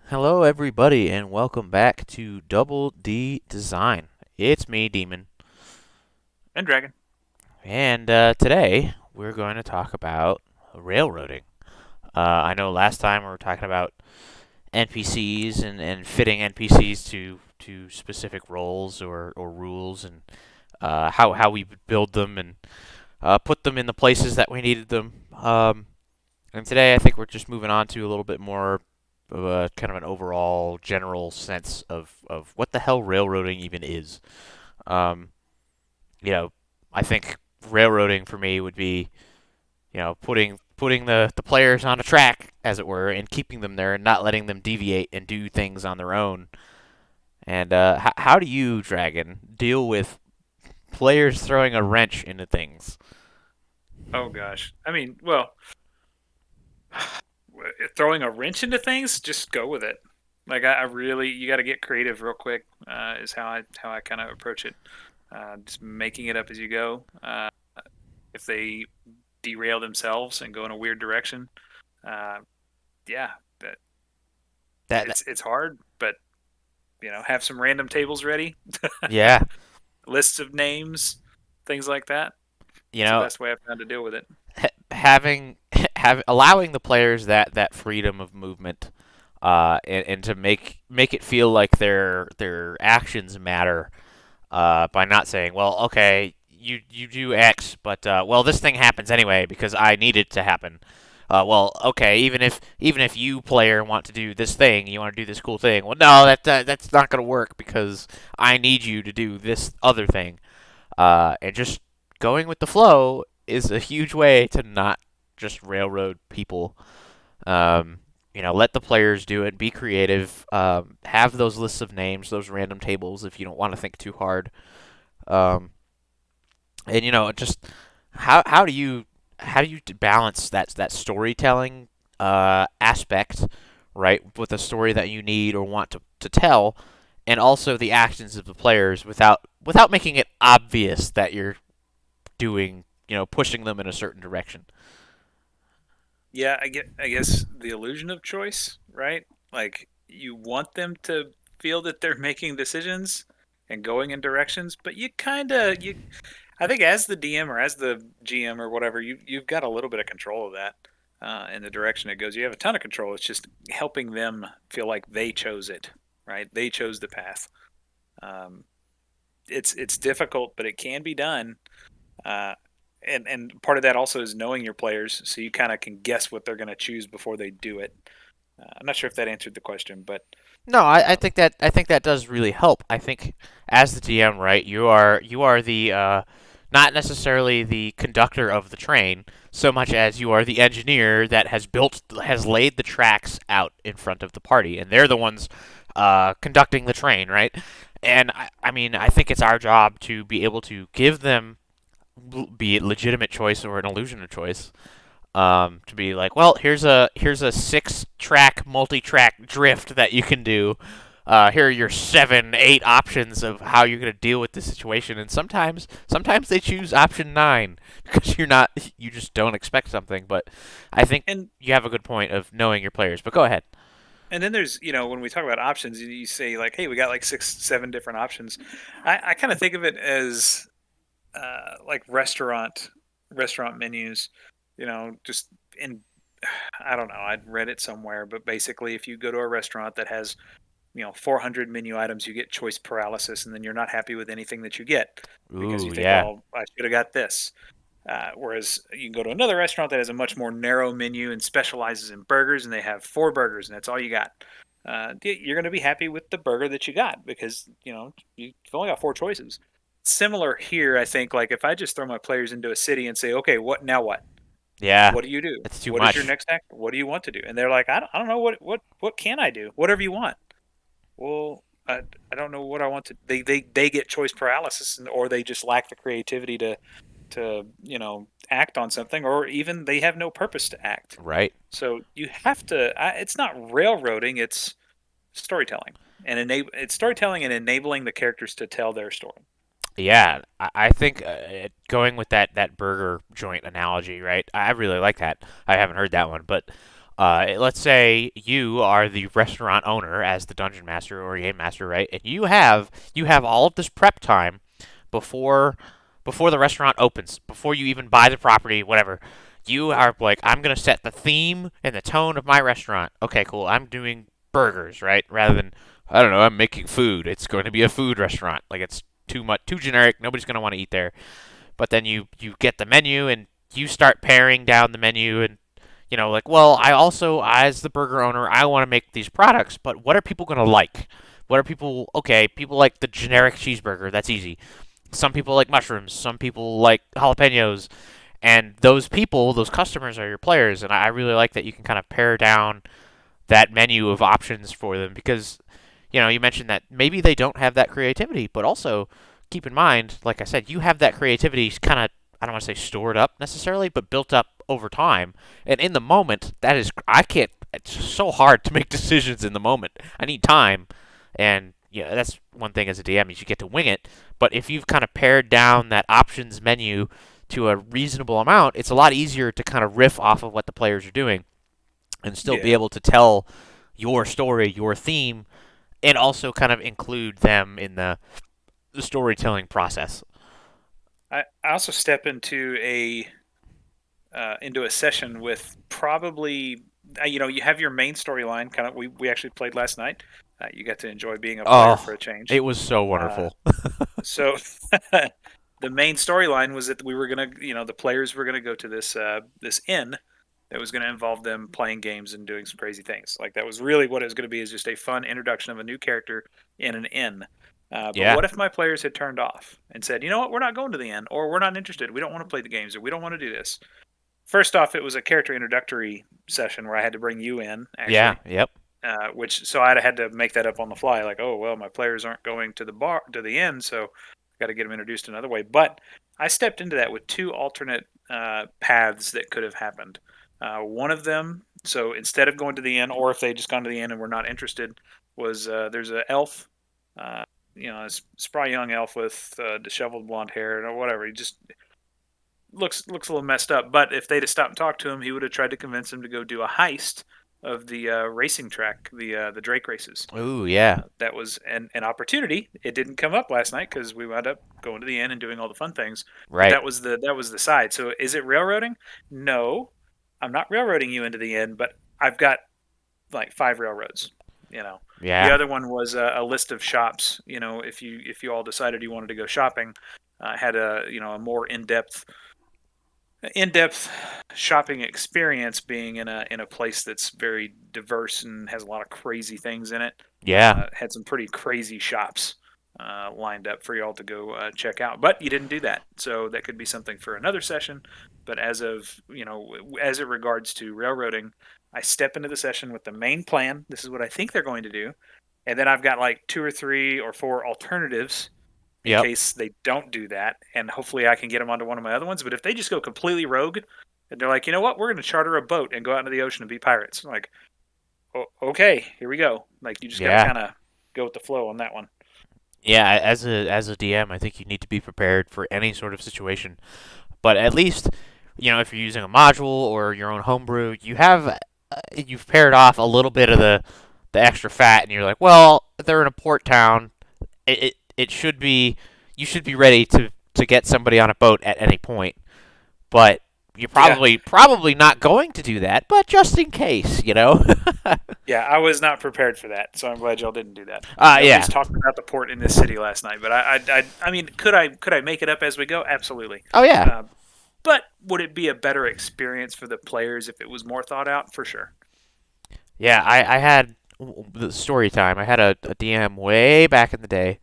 Hello, everybody, and welcome back to Double D Design. It's me, Demon, And Dragon. and today we're going to talk about railroading. I know last time we were talking about NPCs and fitting NPCs to specific roles or rules, and how we would build them and put them in the places that we needed them. And today I think we're just moving on to a little bit more of a kind of an overall general sense of what the hell railroading even is. Um, you know, I think railroading for me would be, putting the players on a track, as it were, and keeping them there and not letting them deviate and do things on their own. And how do you, Dragon, deal with players throwing a wrench into things? Oh gosh. I mean, well, throwing a wrench into things, just go with it. Like I really, you got to get creative real quick. Is how I kind of approach it. Just making it up as you go. If they derail themselves and go in a weird direction, uh, yeah, that That it's hard. But have some random tables ready, yeah, lists of names, things like that. you It's the know, best way I've found to deal with it. having allowing the players that freedom of movement, and to make it feel like their actions matter, by not saying, well, okay, you do X, but well, this thing happens anyway because I need it to happen. Well, okay, even if you player want to do this thing, you want to do this cool thing. Well, no, that's not going to work because I need you to do this other thing. And just going with the flow is a huge way to not just railroad people. Let the players do it. Be creative. Have those lists of names, those random tables, if you don't want to think too hard. Um, and just how do you balance that storytelling aspect, right, with the story that you need or want to tell, and also the actions of the players without making it obvious that you're doing, pushing them in a certain direction. Yeah, I guess the illusion of choice, right? Like you want them to feel that they're making decisions and going in directions, but you kind of you I think as the DM or as the GM or whatever, you've got a little bit of control of that in the direction it goes. You have a ton of control. It's just helping them feel like they chose it, right? They chose the path. Um, it's difficult, but it can be done. Uh, and part of that also is knowing your players, so you kind of can guess what they're going to choose before they do it. I'm not sure if that answered the question, but No, I um, think that does really help. I think as the DM, right, you are the not necessarily the conductor of the train so much as you are the engineer that has laid the tracks out in front of the party, and they're the ones conducting the train, right? And I mean, I think it's our job to be able to give them, be it legitimate choice or an illusion of choice, to be like, well, here's a 6-track multi-track drift that you can do. Here are your 7, 8 options of how you're gonna deal with this situation, and sometimes they choose option 9 because you just don't expect something. But I think and you have a good point of knowing your players. But go ahead. and then there's when we talk about options, you say like, hey, we got like 6, 7 different options. I kind of think of it as like restaurant menus. Just in I don't know. I'd read it somewhere, but basically, if you go to a restaurant that has 400 menu items, you get choice paralysis, and then you're not happy with anything that you get because you Ooh, think, yeah, oh, I should have got this. Whereas you can go to another restaurant that has a much more narrow menu and specializes in burgers, and they have 4 burgers, and that's all you got. You're going to be happy with the burger that you got because you've only got 4 choices. Similar here, I think. Like if I just throw my players into a city and say, okay, what now? yeah. What do you do? It's too What is your much. next act? What do you want to do? And they're like, I don't know what can I do? Whatever you want. Well, I don't know what I want to. They get choice paralysis, or they just lack the creativity to act on something, or even they have no purpose to act. Right. So you have to. It's not railroading. It's storytelling it's storytelling and enabling the characters to tell their story. Yeah, I think going with that burger joint analogy, right? I really like that. I haven't heard that one, but Let's say you are the restaurant owner as the dungeon master or game master, right? And you have all of this prep time before before the restaurant opens, before you even buy the property, whatever. You are like, I'm gonna set the theme and the tone of my restaurant. Okay, cool. I'm doing burgers, right? Rather than, I don't know, I'm making food. It's going to be a food restaurant. Like, it's too much, too generic. Nobody's gonna want to eat there. But then you get the menu and you start paring down the menu and like, well, I also, as the burger owner, I want to make these products, but what are people going to like? What are people, okay, people like the generic cheeseburger, that's easy. Some people like mushrooms, some people like jalapenos, and those people, those customers are your players, and I really like that you can kind of pare down that menu of options for them because, you mentioned that maybe they don't have that creativity, but also keep in mind, like I said, you have that creativity kind of, I don't want to say stored up necessarily, but built up over time. And in the moment, I can't, it's so hard to make decisions in the moment. I need time. And, that's one thing as a DM is you get to wing it. But if you've kind of pared down that options menu to a reasonable amount, it's a lot easier to kind of riff off of what the players are doing and still be Yeah. able to tell your story, your theme, and also kind of include them in the storytelling process. I also step into a session with probably you have your main storyline. Kind of, we actually played last night. You got to enjoy being a player for Oh, a change. it was so Uh, wonderful. so the main storyline was that we were gonna, the players were gonna go to this inn that was gonna involve them playing games and doing some crazy things. Like that was really what it was gonna be, is just a fun introduction of a new character in an inn. But Yeah, what if my players had turned off and said, you know what, we're not going to the inn, or we're not interested, we don't want to play the games, or we don't want to do this. First off, it was a character introductory session where I had to bring you in, yeah, actually, yep, which so I had to make that up on the fly. Like, oh well, my players aren't going to the inn, so I got to get them introduced another way. But I stepped into that with two alternate paths that could have happened. One of them, so instead of going to the inn, or if they just gone to the inn and were not interested, was there's an elf, uh, a spry young elf with disheveled blonde hair or whatever. He just looks a little messed up. But if they'd have stopped and talked to him, he would have tried to convince him to go do a heist of the racing track, the Drake races. ooh, yeah, That was an opportunity. It didn't come up last night because we wound up going to the inn and doing all the fun things. But right, that was the side. So is it railroading? No, I'm not railroading you into the inn, but I've got like five railroads. You know, the yeah, other one was a list of shops. If you all decided you wanted to go shopping, I had a more in-depth shopping experience, being in a place that's very diverse and has a lot of crazy things in it. yeah, Had some pretty crazy shops lined up for y'all to go check out, but you didn't do that, so that could be something for another session. But as it regards to railroading, I step into the session with the main plan. This is what I think they're going to do, and then I've got like two or three or four alternatives in yep, case they don't do that, and hopefully I can get them onto one of my other ones. But if they just go completely rogue and they're like, you know what, we're going to charter a boat and go out into the ocean and be pirates, I'm like, okay, here we go. Like, you just got to yeah, kind of go with the flow on that one. yeah. As a DM, I think you need to be prepared for any sort of situation. But at least, if you're using a module or your own homebrew, you've paired off a little bit of the extra fat, and you're like, well, they're in a port town. It should be you should be ready to get somebody on a boat at any point. But you're Yeah, probably not going to do that. But just in case. yeah, I was not prepared for that, so I'm glad y'all didn't do that. Yeah. Nobody's talking about the port in this city last night, but I mean, could I make it up as we go? Absolutely. Oh yeah. Uh, but would it be a better experience for the players if it was more thought out? For sure. Yeah. I had the story time. I had a DM way back in the day.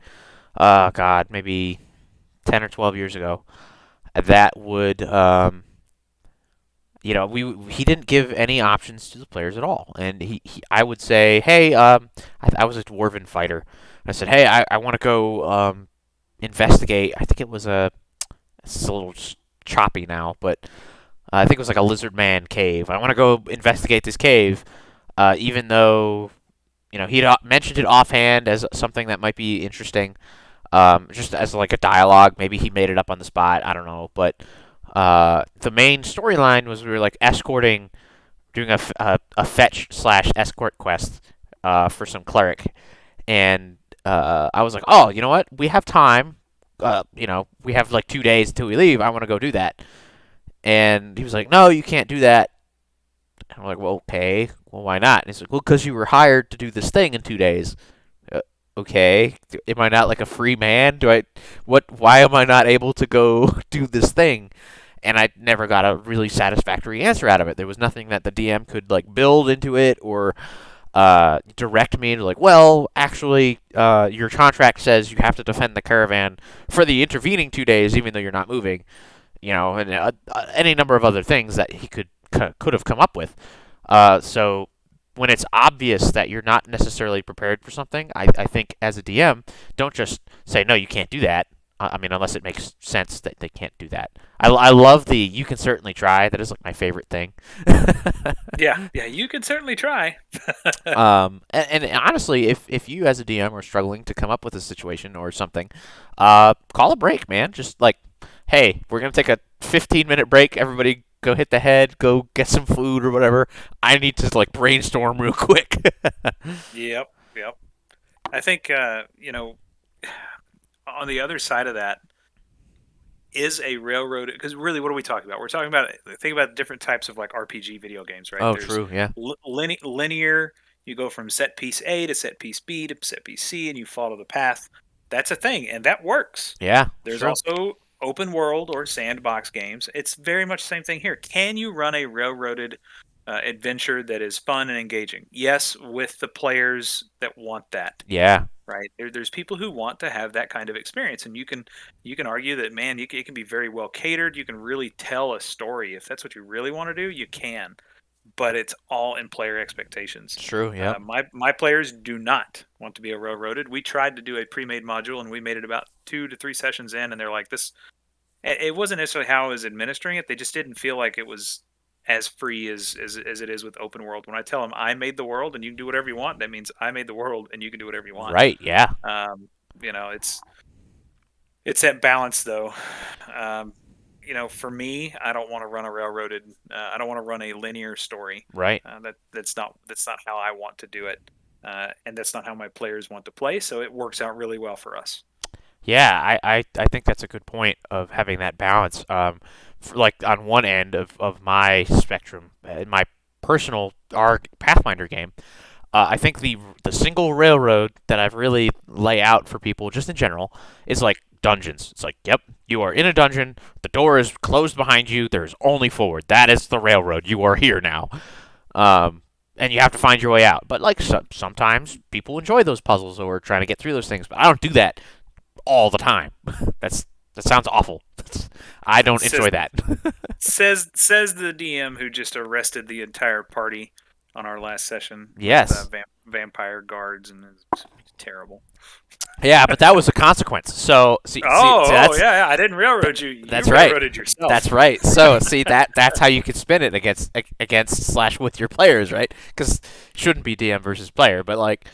God, maybe 10 or 12 years ago. That would he didn't give any options to the players at all, and I would say, hey, I was a dwarven fighter. I said, hey, I want to go investigate. I think it was it's a little choppy now, but I think it was like a lizard man cave. I want to go investigate this cave, even though he'd mentioned it offhand as something that might be interesting, just as like a dialogue. Maybe he made it up on the spot. I don't know, but the main storyline was we were like escorting doing a fetch slash escort quest for some cleric, and I was like, oh, you know what? We have time. We have like 2 days until we leave. I want to go do that. And he was like, no, you can't do that. And I'm like, well, okay. Well, why not? And he's like, well, because you were hired to do this thing in 2 days. Okay. Am I not like a free man? Why am I not able to go do this thing? And I never got a really satisfactory answer out of it. There was nothing that the DM could like build into it or direct me into like, well, actually, your contract says you have to defend the caravan for the intervening 2 days, even though you're not moving. And any number of other things that he could have come up with. So when it's obvious that you're not necessarily prepared for something, I think as a DM, don't just say no, you can't do that. I mean, unless it makes sense that they can't do that. I love the you can certainly try. That is like my favorite thing. Yeah, yeah, you can certainly try. And honestly, if you as a DM are struggling to come up with a situation or something, call a break, man. Just like, hey, we're gonna take a 15-minute break. Everybody, go hit the head, go get some food or whatever. I need to like brainstorm real quick. Yep, yep. I think on the other side of that is a railroad, because really, what are we talking about? We're talking about, think about different types of like RPG video games, right? Oh, There's true. Yeah. linear. You go from set piece A to set piece B to set piece C, and you follow the path. That's a thing, and that works. Yeah. It's There's true. also open world or sandbox games. It's very much the same thing here. Can you run a railroaded adventure that is fun and engaging? Yes, with the players that want that. Yeah. Right. There's people who want to have that kind of experience, and you can argue that, man, it can be very well catered. You can really tell a story if that's what you really want to do. You can, but it's all in player expectations. It's true. Yep. My players do not want to be railroaded. We tried to do a pre-made module, and we made it about 2 to 3 sessions in, and they're like, this. It wasn't necessarily how I was administering it. They just didn't feel like it was as free as it is with open world. When I tell them I made the world and you can do whatever you want, that means I made the world and you can do whatever you want. Right. Yeah. Um, it's that balance though. For me, I don't want to run a railroaded. I don't want to run a linear story. Right. That's not how I want to do it, and that's not how my players want to play. So it works out really well for us. Yeah, I think that's a good point of having that balance. Like on one end of my spectrum, in my personal Pathfinder game, I think the single railroad that I've really lay out for people, just in general, is like dungeons. It's like, yep, you are in a dungeon. The door is closed behind you. There's only forward. That is the railroad. You are here now. And you have to find your way out. But like sometimes people enjoy those puzzles or trying to get through those things. But I don't do that all the time. That sounds awful. I don't Says enjoy that. says the DM who just arrested the entire party on our last session with Yes. vampire guards, and it's terrible. Yeah, but that was a consequence. So see, Oh, yeah, yeah. I didn't railroad you. You that's right. railroaded yourself. That's right. So see that's how you can spin it against slash with your players, right? Because shouldn't be DM versus player, but like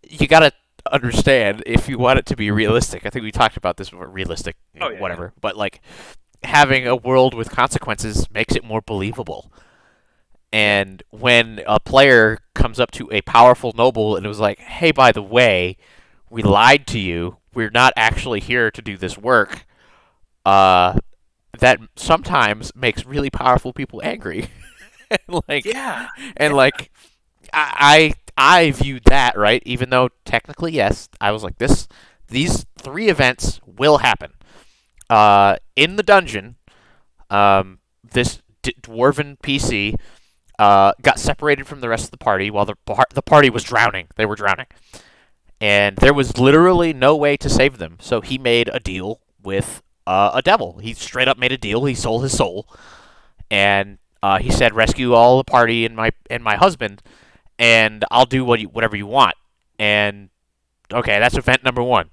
you gotta understand if you want it to be realistic. I think we talked about this before, realistic, Oh yeah, whatever. But like having a world with consequences makes it more believable. yeah. And when a player comes up to a powerful noble and was like, "Hey, by the way, we lied to you. We're not actually here to do this work," uh, that sometimes makes really powerful people angry. like, Yeah, and yeah, like, I viewed that right, even though technically yes, I was like this. These three events will happen. In the dungeon, this dwarven PC got separated from the rest of the party while the party was drowning. They were drowning, and there was literally no way to save them. So he made a deal with a devil. He straight up made a deal. He sold his soul, and he said, "Rescue all the party and my husband, and I'll do whatever you want." And okay, that's event number one.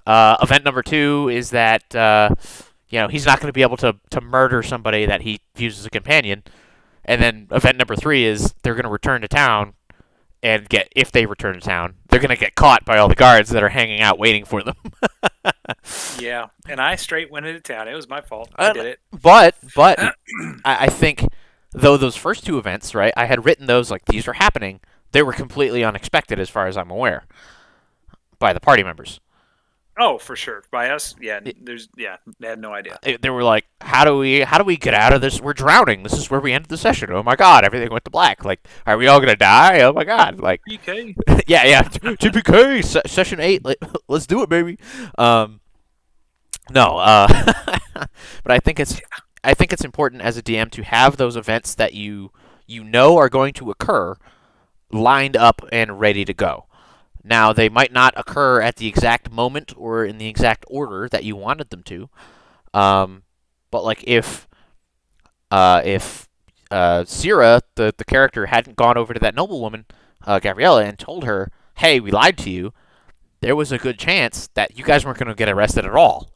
Event number two is that he's not going to be able to murder somebody that he views as a companion. And then event number three is they're going to return to town and if they return to town, they're going to get caught by all the guards that are hanging out waiting for them. yeah. And I straight went into town. It was my fault. I Uh, did it. but I think Though those first two events, right, I had written those like these are happening. They were completely unexpected, as far as I'm aware, by the party members. Oh, for sure. By us, yeah. They had no idea. They were like, how do we get out of this? We're drowning. This is where we ended the session. Oh my god, everything went to black. Like, are we all gonna die? Oh my god. Like, PK. yeah, TPK session 8. Let's do it, baby. Um, no, but I think it's important as a DM to have those events that you know are going to occur lined up and ready to go. Now, they might not occur at the exact moment or in the exact order that you wanted them to. Um, but like if Syrah, the character, hadn't gone over to that noblewoman, Gabriella, and told her, "Hey, we lied to you," there was a good chance that you guys weren't going to get arrested at all.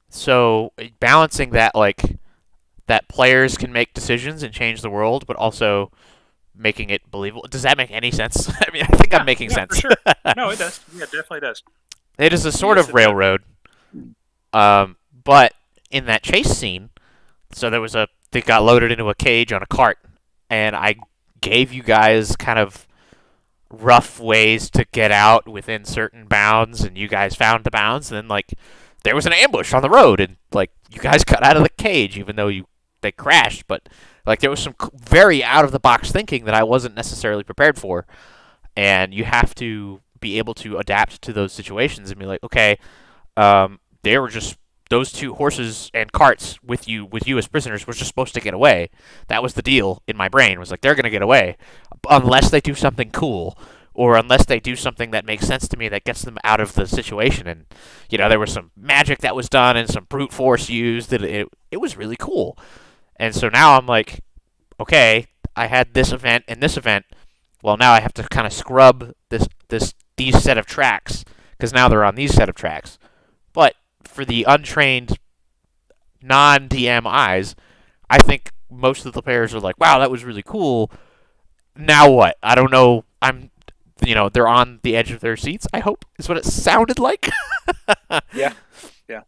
So balancing that, like that players can make decisions and change the world, but also making it believable. Does that make any sense? I mean, I think I'm Yeah, making yeah, for sense. sure. No, it does. Yeah, it definitely does. It is a sort Yes, of it does. railroad, but in that chase scene, so they got loaded into a cage on a cart, and I gave you guys kind of rough ways to get out within certain bounds, and you guys found the bounds, and then like there was an ambush on the road, and like you guys got out of the cage, even though they crashed, but like there was some very out of the box thinking that I wasn't necessarily prepared for, and you have to be able to adapt to those situations and be like, okay, they were just those two horses and carts with you as prisoners were just supposed to get away. That was the deal in my brain. Was like they're gonna get away unless they do something cool or unless they do something that makes sense to me that gets them out of the situation. And there was some magic that was done and some brute force used. That it was really cool. And so now I'm like, okay, I had this event and this event. Well, now I have to kind of scrub these set of tracks because now they're on these set of tracks. But for the untrained non DM eyes, I think most of the players are like, "Wow, that was really cool." Now what? I don't know. They're on the edge of their seats. I hope is what it sounded like. Yeah, yeah.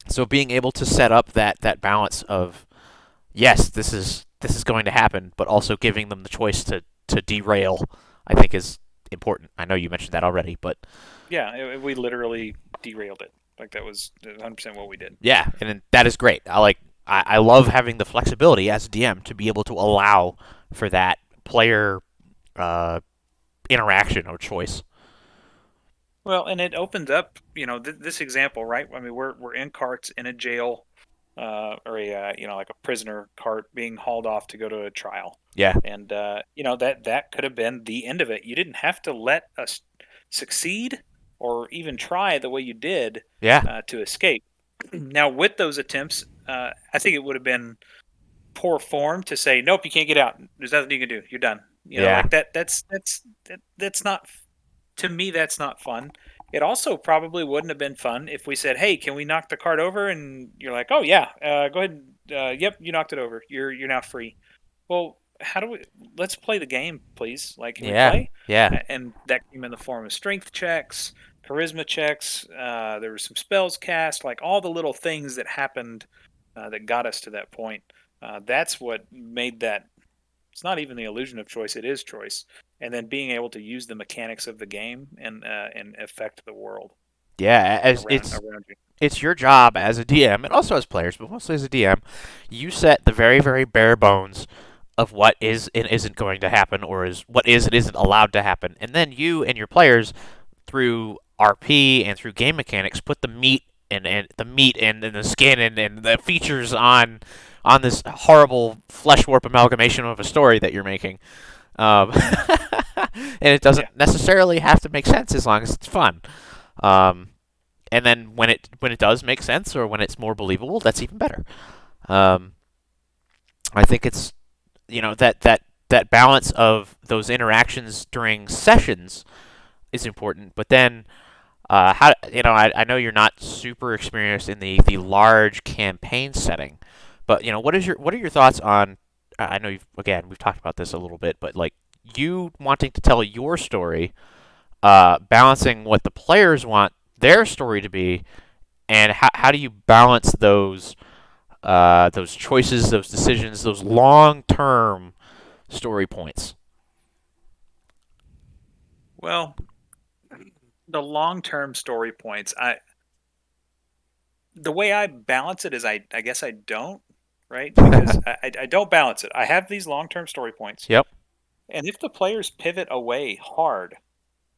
So being able to set up that balance of yes, this is going to happen, but also giving them the choice to derail, I think is important. I know you mentioned that already, but Yeah, we literally derailed it. Like that was 100% what we did. yeah, and that is great. I love having the flexibility as a DM to be able to allow for that player uh, interaction or choice. Well, and it opened up, this example, right? I mean, we're in carts in a jail, or like a prisoner cart being hauled off to go to a trial, Yeah, and that could have been the end of it. You didn't have to let us succeed or even try the way you did yeah, to escape. Now, with those attempts, I think it would have been poor form to say, "Nope, you can't get out. There's nothing you can do. You're done." yeah, Like that. That's not, to me. That's not fun. It also probably wouldn't have been fun if we said, "Hey, can we knock the cart over?" And you're like, "Oh yeah, go ahead. Yep, you knocked it over. You're now free." Well, how do we? Let's play the game, please. Like, can we yeah, play? yeah, And that came in the form of strength checks, charisma checks. There were some spells cast, like all the little things that happened that got us to that point. That's what made that. It's not even the illusion of choice; it is choice. And then being able to use the mechanics of the game and affect the world yeah. As around you. it's your job as a DM and also as players, but mostly as a DM, you set the very, very bare bones of what is and isn't going to happen, or is what is and isn't allowed to happen, and then you and your players, through RP and through game mechanics, put the meat and the skin and the features on this horrible flesh warp amalgamation of a story that you're making. And it Yeah, doesn't necessarily have to make sense as long as it's fun. Um, and then when it does make sense or when it's more believable, that's even better. Um, I think it's that balance of those interactions during sessions is important, but then how I know you're not super experienced in the large campaign setting, but what are your thoughts on? I know we've talked about this a little bit, but like you wanting to tell your story, balancing what the players want their story to be, and how do you balance those those choices, those decisions, those long-term story points. Well, the long-term story points, the way I balance it is I guess I don't, right? Because I don't balance it. I have these long-term story points, Yep. and if the players pivot away hard,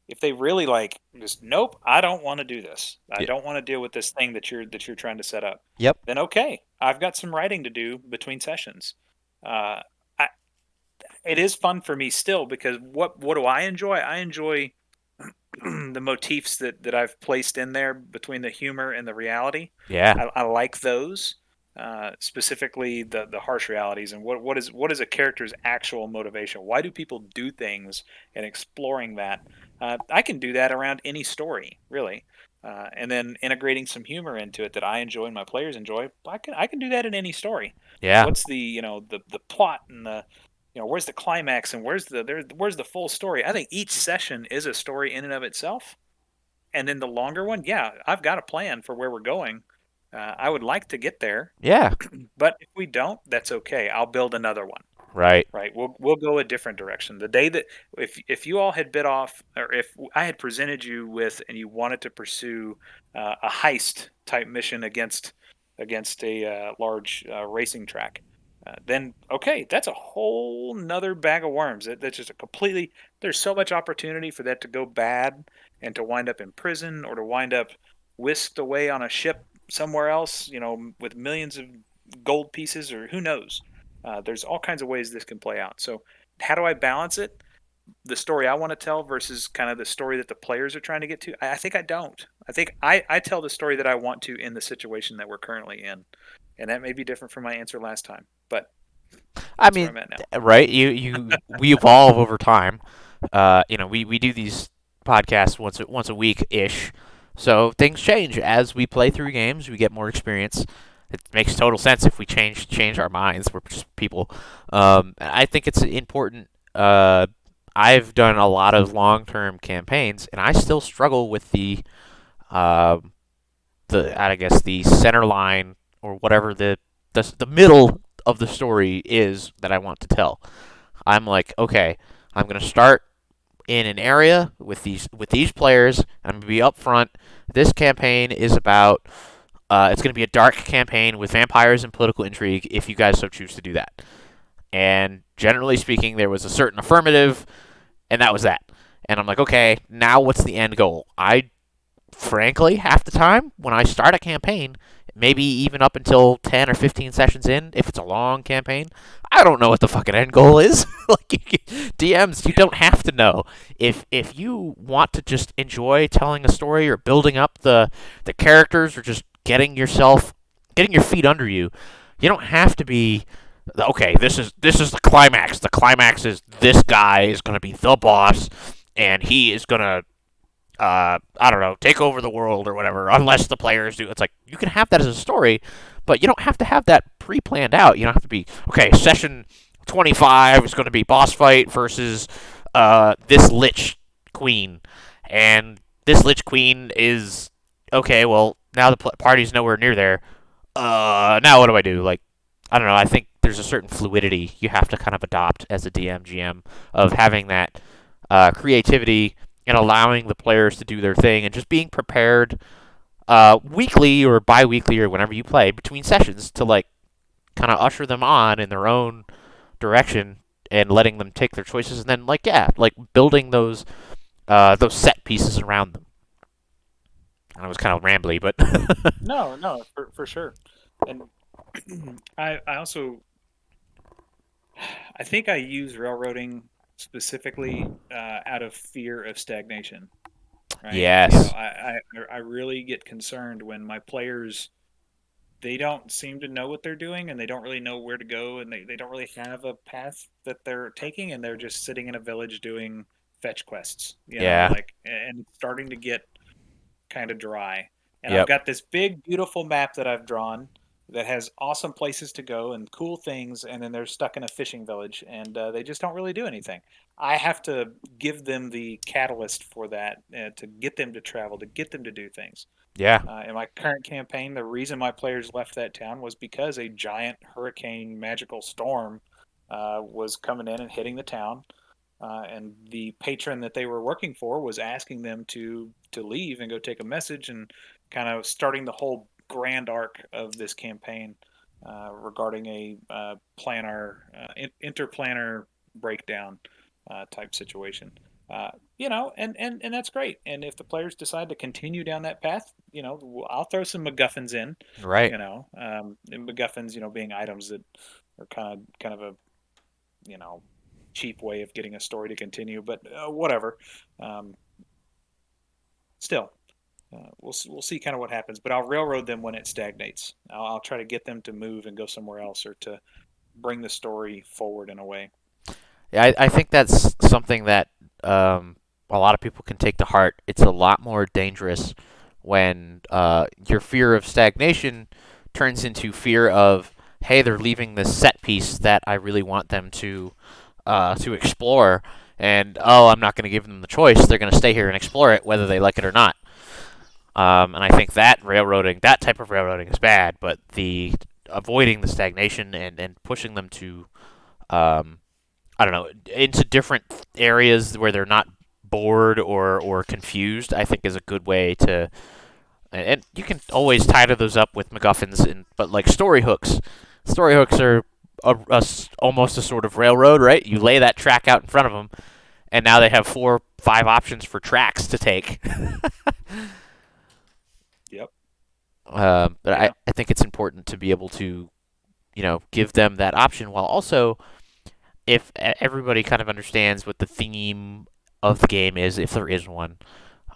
if they really like just nope, I don't want to do this. I Y- don't want to deal with this thing that you're trying to set up. Yep. Then okay, I've got some writing to do between sessions. Uh, I, it is fun for me still because what do I enjoy? I enjoy the motifs that I've placed in there between the humor and the reality. Yeah. I like those. Specifically the harsh realities and what is a character's actual motivation? Why do people do things and exploring that? I can do that around any story, really. And then integrating some humor into it that I enjoy and my players enjoy. I can do that in any story. Yeah. What's the plot and the where's the climax and where's the full story? I think each session is a story in and of itself, and then the longer one, yeah, I've got a plan for where we're going. I would like to get there, Yeah. but if we don't, that's okay. I'll build another one. Right. Right. We'll go a different direction. The day that if you all had bit off, or if I had presented you with and you wanted to pursue a heist type mission against a large racing track, then okay, that's a whole nother bag of worms. That's just a completely. There's so much opportunity for that to go bad and to wind up in prison or to wind up whisked away on a ship somewhere else. With millions of gold pieces or who knows. There's all kinds of ways this can play out. So, how do I balance it? The story I want to tell versus kind of the story that the players are trying to get to? I think I don't. I think I tell the story that I want to in the situation that we're currently in. And that may be different from my answer last time, but I that's where mean, I'm at now. right? We evolve over time. We do these podcasts once a week ish, so things change as we play through games. We get more experience. It makes total sense if we change our minds. We're just people. I think it's important. I've done a lot of long term campaigns, and I still struggle with um, the I guess the center line or whatever the middle of the story is that I want to tell. I'm like, okay, I'm gonna start in an area with these players. I'm gonna be upfront. This campaign is about. It's gonna be a dark campaign with vampires and political intrigue. If you guys so choose to do that. And generally speaking, there was a certain affirmative, and that was that. And I'm like, okay, now what's the end goal? I frankly, half the time when I start a campaign, maybe even up until 10 or 15 sessions in, if it's a long campaign, I don't know what the fucking end goal is. Like DMs, you Yeah. don't have to know. If you want to just enjoy telling a story or building up the characters or just getting your feet under you, you don't have to be okay, this is the climax. The climax is this guy is going to be the boss and he is going to I don't know, take over the world or whatever, unless the players do. It's like you can have that as a story, but you don't have to have that pre-planned out. You don't have to be okay. Session 25 is going to be boss fight versus this lich queen, and this lich queen is okay. Well, now the party's nowhere near there. Now what do I do? Like, I don't know. I think there's a certain fluidity you have to kind of adopt as a DM GM of having that creativity and allowing the players to do their thing and just being prepared weekly or bi-weekly or whenever you play between sessions to like kind of usher them on in their own direction and letting them take their choices and then like yeah like building those set pieces around them. I was kind of rambly, but No, no, for sure. And I also I think I use railroading specifically out of fear of stagnation, right? yes, I really get concerned when my players they don't seem to know what they're doing and they don't really know where to go and they don't really have a path that they're taking and they're just sitting in a village doing fetch quests, yeah, like and it's starting to get kind of dry. And I've yep, got this big, beautiful map that I've drawn that has awesome places to go and cool things, and then they're stuck in a fishing village, and they just don't really do anything. I have to give them the catalyst for that to get them to travel, to get them to do things. Yeah. In my current campaign, the reason my players left that town was because a giant hurricane magical storm was coming in and hitting the town, and the patron that they were working for was asking them to leave and go take a message, and kind of starting the whole grand arc of this campaign regarding a interplanar breakdown type situation. And that's great. And if the players decide to continue down that path, I'll throw some MacGuffins in. Right. And MacGuffins, being items that are kind of a you know cheap way of getting a story to continue, but whatever. Um, Still, we'll see kind of what happens. But I'll railroad them when it stagnates. I'll try to get them to move and go somewhere else, or to bring the story forward in a way. Yeah, I think that's something that a lot of people can take to heart. It's a lot more dangerous when your fear of stagnation turns into fear of, hey, they're leaving this set piece that I really want them to explore, and oh, I'm not going to give them the choice. They're going to stay here and explore it, whether they like it or not. And I think that type of railroading is bad. But the avoiding the stagnation and pushing them to um, I don't know, into different areas where they're not bored or confused, I think is a good way to. And you can always tie to those up with MacGuffins, but like story hooks are almost a sort of railroad, right? You lay that track out in front of them, and now they have 4, 5 options for tracks to take. Yep. But Yeah. I think it's important to be able to, give them that option while also if everybody kind of understands what the theme of the game is, if there is one,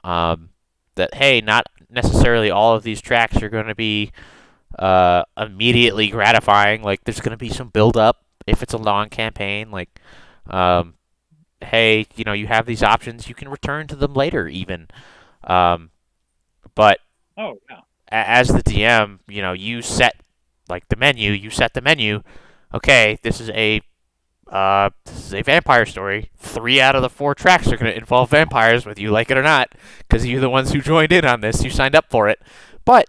um, that hey, not necessarily all of these tracks are going to be immediately gratifying. Like there's going to be some build up if it's a long campaign. Like, um, hey, you have these options. You can return to them later, even. Um, but Oh yeah. as the DM, you set like the menu. You set the menu. Okay, this is a vampire story. 3 out of the 4 tracks are going to involve vampires, whether you like it or not, because you're the ones who joined in on this. You signed up for it. But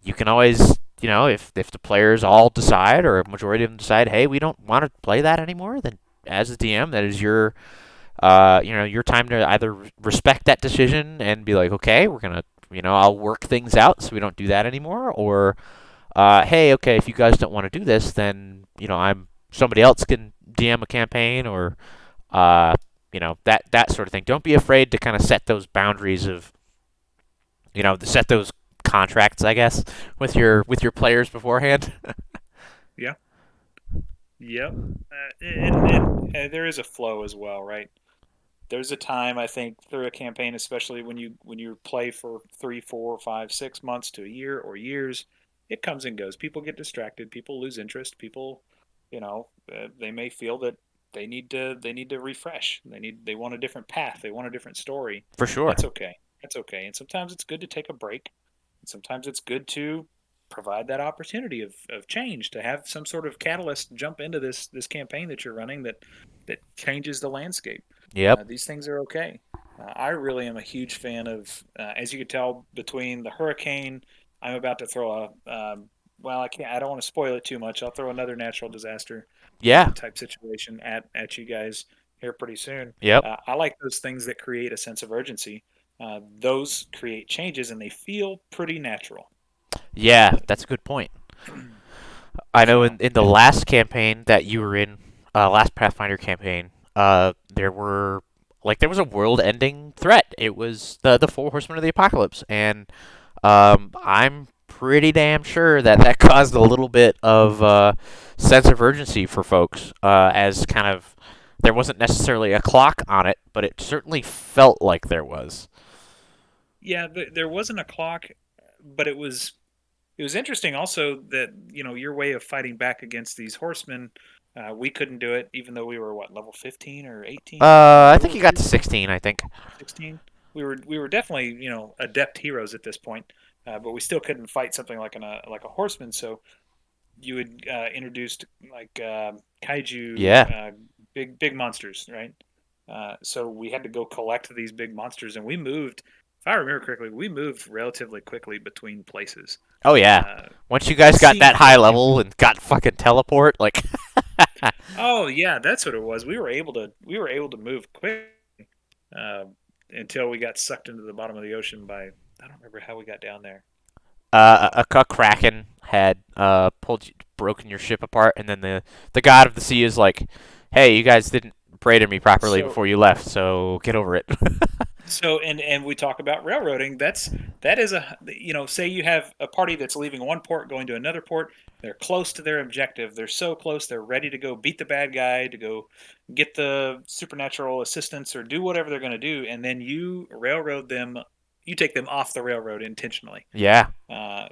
you can always, if the players all decide, or a majority of them decide, hey, we don't want to play that anymore, then as a DM, that is your time to either respect that decision and be like, okay, we're gonna, I'll work things out so we don't do that anymore, or hey, okay, if you guys don't want to do this, then I'm somebody else can DM a campaign, or that sort of thing. Don't be afraid to kind of set those boundaries of set those contracts, I guess, with your players beforehand. Yeah. Yep. And there is a flow as well, right? There's a time, I think, through a campaign, especially when you play for 3, 4, 5, 6 months to a year or years, it comes and goes. People get distracted. People lose interest. People, they may feel that they need to refresh. They want a different path. They want a different story. For sure. That's okay. That's okay. And sometimes it's good to take a break. And sometimes it's good to provide that opportunity of change, to have some sort of catalyst jump into this campaign that you're running that changes the landscape. Yep. These things are okay. I really am a huge fan of, as you can tell, between the hurricane. I'm about to throw well, I can't. I don't want to spoil it too much. I'll throw another natural disaster Yeah. type situation at you guys here pretty soon. Yep. I like those things that create a sense of urgency. Those create changes, and they feel pretty natural. Yeah, Uh, that's a good point. I know in, so in the yeah. last campaign that you were in, last Pathfinder campaign, there was a world-ending threat. It was the 4 Horsemen of the Apocalypse, and I'm pretty damn sure that caused a little bit of sense of urgency for folks, as kind of there wasn't necessarily a clock on it, but it certainly felt like there was. Yeah, there wasn't a clock, but it was interesting also that your way of fighting back against these horsemen, we couldn't do it even though we were what, level 15 or 18. I What think were you got we? to 16. I think. 16. We were definitely adept heroes at this point, but we still couldn't fight something like a horseman. So you would introduced like kaiju, Yeah. big monsters, right? So we had to go collect these big monsters, and we moved. If I remember correctly, we moved relatively quickly between places. Oh yeah. Uh, Once you it guys got seemed that high like it. level and got fucking teleport, like Oh yeah, that's what it was. We were able to move quick uh, until we got sucked into the bottom of the ocean by I don't remember how we got down there. a kraken had broken your ship apart, and then the god of the sea is like, "Hey, you guys didn't pray to me properly So before you left, so get over it." and we talk about railroading. That is a say you have a party that's leaving one port going to another port. They're close to their objective. They're so close. They're ready to go beat the bad guy to go get the supernatural assistance or do whatever they're going to do. And then you railroad them. You take them off the railroad intentionally. Yeah, Uh,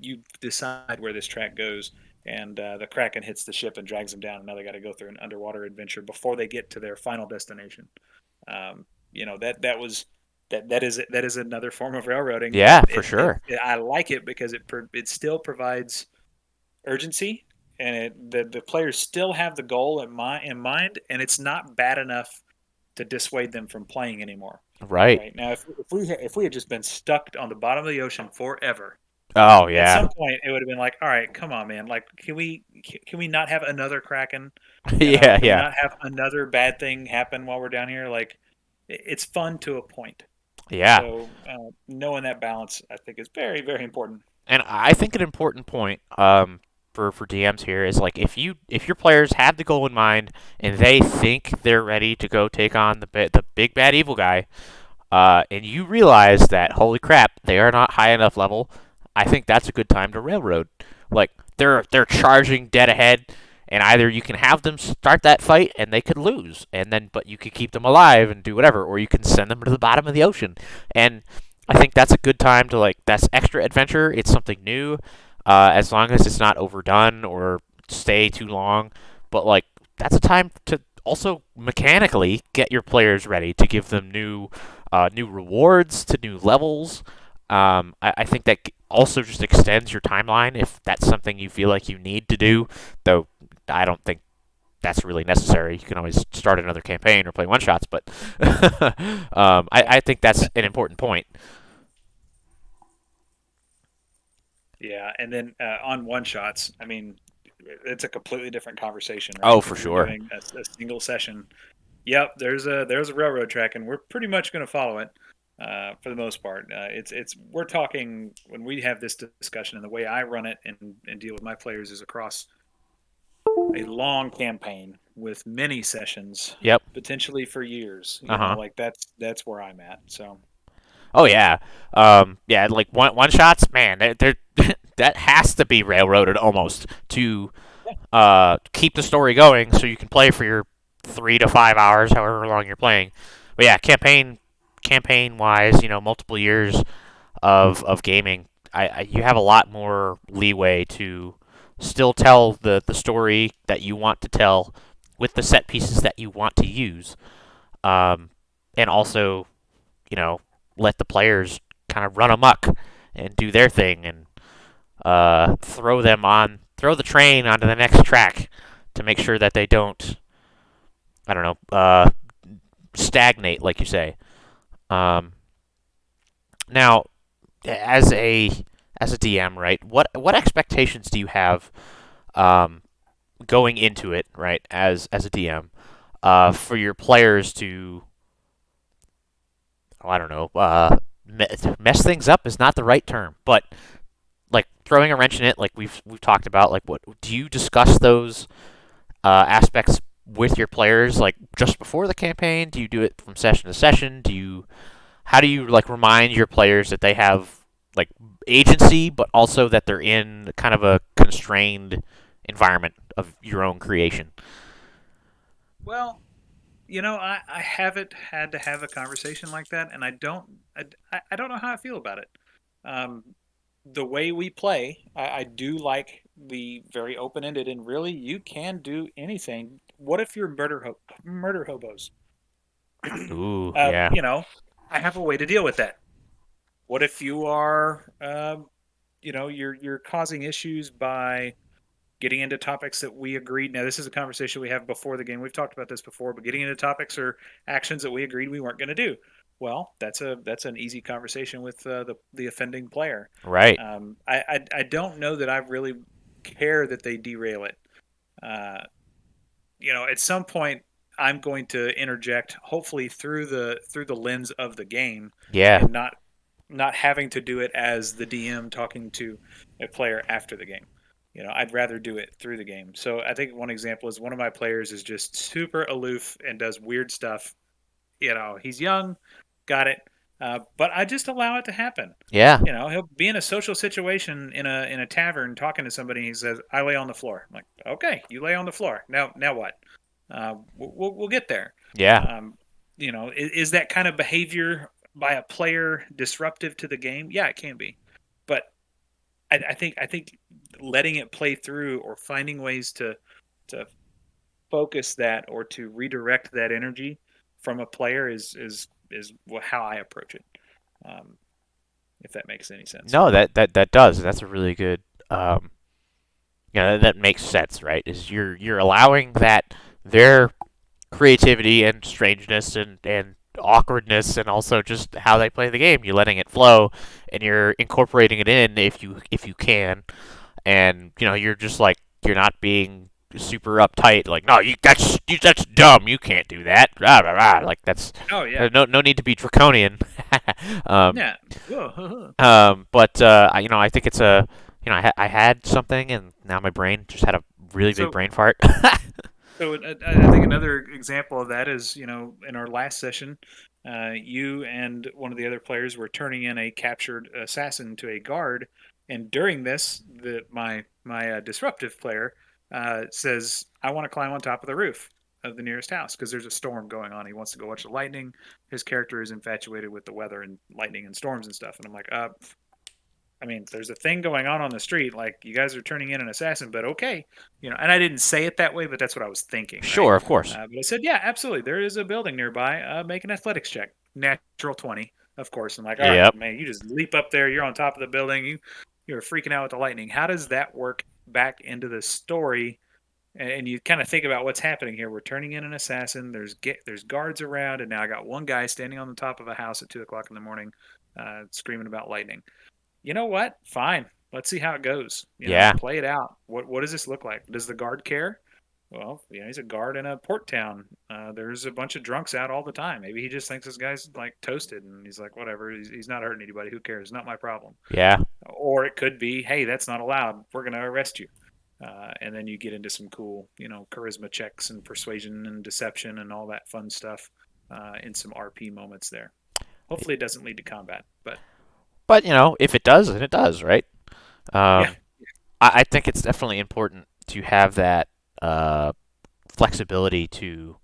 you decide where this track goes, and the Kraken hits the ship and drags them down. And now they got to go through an underwater adventure before they get to their final destination. That is another form of railroading, but yeah, for sure. I like it because it still provides urgency, and the players still have the goal in mind, and it's not bad enough to dissuade them from playing anymore. Right. Right now, if we had just been stuck on the bottom of the ocean forever, Oh at yeah, some point it would have been like, all right, come on, man, like can we not have another Kraken? yeah, Can we yeah, not have another bad thing happen while we're down here? Like, it's fun to a point. yeah. So knowing that balance, I think, is very, very important. And I think an important point for DMs here is like if your players have the goal in mind and they think they're ready to go take on the big bad evil guy, and you realize that holy crap they are not high enough level, I think that's a good time to railroad. Like they're charging dead ahead, and either you can have them start that fight and they could lose, and then but you could keep them alive and do whatever, or you can send them to the bottom of the ocean. And I think that's a good time to like that's extra adventure. It's something new, as long as it's not overdone or stay too long. But like that's a time to also mechanically get your players ready to give them new rewards to new levels. I think that also just extends your timeline if that's something you feel like you need to do. Though I don't think that's really necessary. You can always start another campaign or play one shots, but Yeah, I think that's an important point. yeah. And then on one shots, I mean, it's a completely different conversation, right? Oh, for If you're sure. doing a single session, yep, there's a railroad track, and we're pretty much going to follow it for the most part. It's we're talking when we have this discussion, and the way I run it and deal with my players is across a long campaign with many sessions, Yep. potentially for years. Uh huh. Like that's where I'm at. So Oh yeah. Yeah. Like one shots, man. That has to be railroaded almost to keep the story going, so you can play for your 3 to 5 hours, however long you're playing. But yeah, campaign wise, multiple years of gaming, you have a lot more leeway to still tell the story that you want to tell with the set pieces that you want to use, um, and also you know let the players kind of run amok and do their thing and throw the train onto the next track to make sure that they don't, I don't know, stagnate like you say. Um, Now, as a DM, right? What expectations do you have um, going into it, right? As a DM, for your players to, oh, I don't know, mess things up is not the right term, but like throwing a wrench in it, like we've talked about. Like, what do you discuss those aspects with your players, like just before the campaign? Do you do it from session to session? How do you like remind your players that they have like agency, but also that they're in kind of a constrained environment of your own creation? well, I haven't had to have a conversation like that, and I don't know how I feel about it. Um, the way we play, I do like the very open ended, and really, you can do anything. What if you're murder hobos? Ooh, yeah. You know, I have a way to deal with that. What if you are, you're causing issues by getting into topics that we agreed. Now, this is a conversation we have before the game. We've talked about this before, but getting into topics or actions that we agreed we weren't going to do. Well, that's an easy conversation with the offending player. Right. I don't know that I really care that they derail it. Uh, at some point, I'm going to interject, hopefully through the lens of the game, Yeah. and not having to do it as the DM talking to a player after the game. I'd rather do it through the game. So I think one example is one of my players is just super aloof and does weird stuff. He's young, got it, but I just allow it to happen. Yeah. He'll be in a social situation in a tavern talking to somebody. And he says, "I lay on the floor." I'm like, "Okay, you lay on the floor. Now what? We'll get there." Yeah. Um, is that kind of behavior by a player disruptive to the game? Yeah, it can be, but I think letting it play through or finding ways to focus that or to redirect that energy from a player is how I approach it. Um, if that makes any sense. No, that does. That's a really good. Um, that makes sense, right? Is you're allowing that their creativity and strangeness and awkwardness and also just how they play the game. You're letting it flow, and you're incorporating it in if you can, and you're just like you're not being super uptight. Like no, that's dumb. You can't do that. Rah, rah, rah. Like that's Oh yeah, no need to be draconian. um, yeah. Whoa. but I think it's a I had something and now my brain just had a really big So brain fart. I think another example of that is, in our last session, you and one of the other players were turning in a captured assassin to a guard, and during this, my disruptive player says, "I want to climb on top of the roof of the nearest house because there's a storm going on. He wants to go watch the lightning. His character is infatuated with the weather and lightning and storms and stuff." And I'm like, I mean, there's a thing going on the street. Like, you guys are turning in an assassin, but okay, And I didn't say it that way, but that's what I was thinking, right? Sure, of course. But I said, yeah, absolutely. There is a building nearby. Make an athletics check. Natural 20, of course. I'm like, all right, Yep. man, you just leap up there. You're on top of the building. You're freaking out with the lightning. How does that work back into the story? And you kind of think about what's happening here. We're turning in an assassin. There's guards around, and now I got one guy standing on the top of a house at 2 o'clock in the morning, screaming about lightning. You know what? Fine. Let's see how it goes. Yeah. Play it out. What does this look like? Does the guard care? Well, he's a guard in a port town. There's a bunch of drunks out all the time. Maybe he just thinks this guy's like toasted, and he's like, whatever. He's not hurting anybody. Who cares? Not my problem. Yeah. Or it could be, hey, that's not allowed. We're gonna arrest you. And then you get into some cool, charisma checks and persuasion and deception and all that fun stuff in some RP moments there. Hopefully, it doesn't lead to combat, but But if it does, then it does, right? yeah, Um, I think it's definitely important to have that uh, flexibility to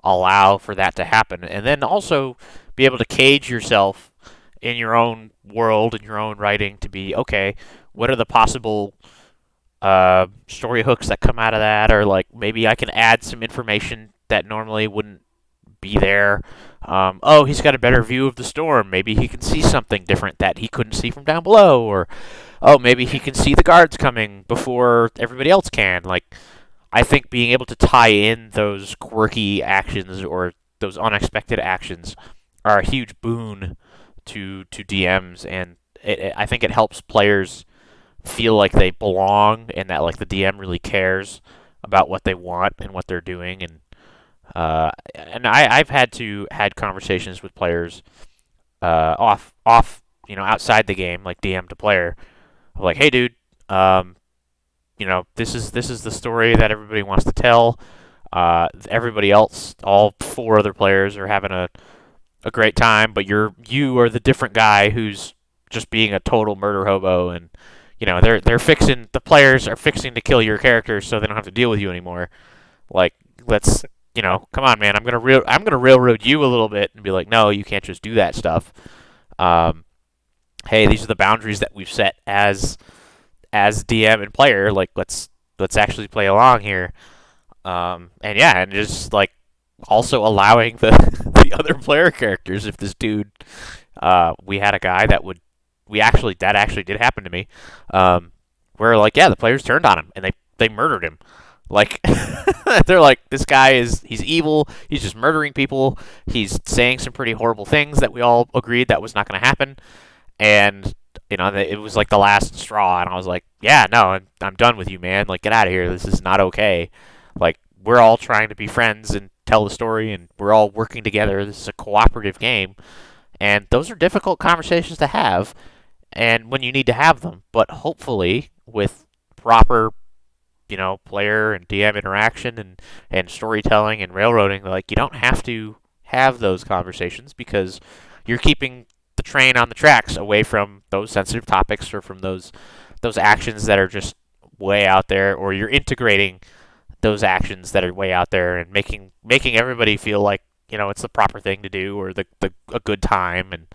allow for that to happen, and then also be able to cage yourself in your own world and your own writing to be okay. What are the possible story hooks that come out of that, or like maybe I can add some information that normally wouldn't be there. Oh, he's got a better view of the storm. Maybe he can see something different that he couldn't see from down below, or oh, maybe he can see the guards coming before everybody else can. Like, I think being able to tie in those quirky actions or those unexpected actions are a huge boon to DMs, and I think it helps players feel like they belong and that like the DM really cares about what they want and what they're doing, and I've had conversations with players off outside the game, like DM to player, like, hey dude, this is the story that everybody wants to tell. Everybody else, all four other players, are having a great time, but you are the different guy who's just being a total murder hobo, and the players are fixing to kill your characters so they don't have to deal with you anymore. Like, let's come on, man. I'm gonna railroad you a little bit and be like, no, you can't just do that stuff. Um, hey, these are the boundaries that we've set as DM and player. Like, let's actually play along here. And yeah, and just like also allowing the the other player characters. If this dude, we had a guy that actually did happen to me. Where like, yeah, the players turned on him and they murdered him. Like they're like, this guy he's evil. He's just murdering people. He's saying some pretty horrible things that we all agreed that was not going to happen. And it was like the last straw. And I was like, yeah, no, I'm done with you, man. Like, get out of here. This is not okay. Like, we're all trying to be friends and tell the story, and we're all working together. This is a cooperative game, and those are difficult conversations to have, and when you need to have them. But hopefully, with proper player and DM interaction and storytelling and railroading, like, you don't have to have those conversations because you're keeping the train on the tracks away from those sensitive topics or from those actions that are just way out there, or you're integrating those actions that are way out there and making everybody feel like it's the proper thing to do or the a good time, and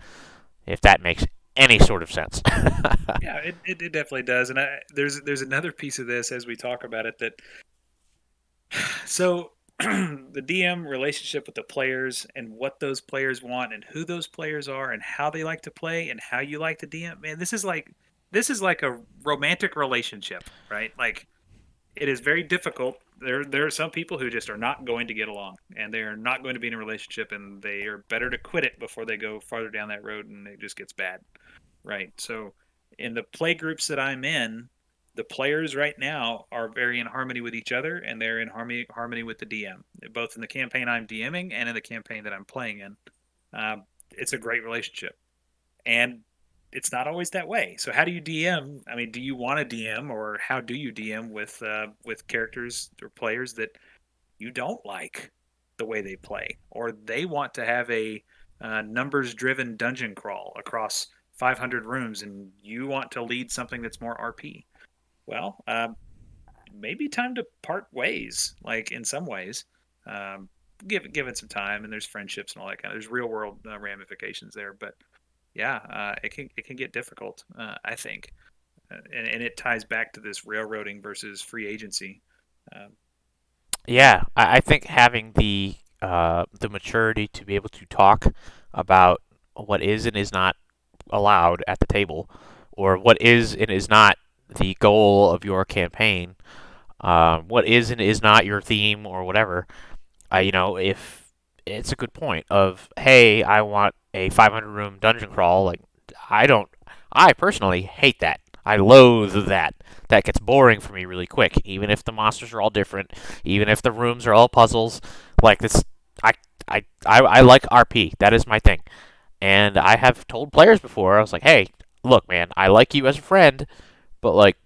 if that makes any sort of sense. Yeah, it definitely does. And there's another piece of this as we talk about it that so the DM relationship with the players and what those players want and who those players are and how they like to play and how you like to DM. Man, this is like a romantic relationship, right? Like it is very difficult. There are some people who just are not going to get along and they are not going to be in a relationship and they are better to quit it before they go farther down that road and it just gets bad. Right. So in the play groups that I'm in, the players right now are very in harmony with each other and they're in harmony with the DM, both in the campaign I'm DMing and in the campaign that I'm playing in. It's a great relationship. And it's not always that way. So how do you DM? I mean, do you want to DM or how do you DM with characters or players that you don't like the way they play, or they want to have a numbers driven dungeon crawl across 500 rooms and you want to lead something that's more RP? Well, maybe time to part ways, like in some ways. Um, give it some time, and there's friendships and all that kind of. There's real world ramifications there, but yeah, it can get difficult. I think, and it ties back to this railroading versus free agency. Um, you know, Yeah, I think having the maturity to be able to talk about what is and is not allowed at the table, or what is and is not the goal of your campaign, what is and is not your theme or whatever. If it's a good point of, hey, I want a 500 room dungeon crawl. Like, I don't, I personally hate that. I loathe that. That gets boring for me really quick. Even if the monsters are all different, even if the rooms are all puzzles, like this, I, I like RP. That is my thing. And I have told players before, I was like, hey, look, man, I like you as a friend, but like,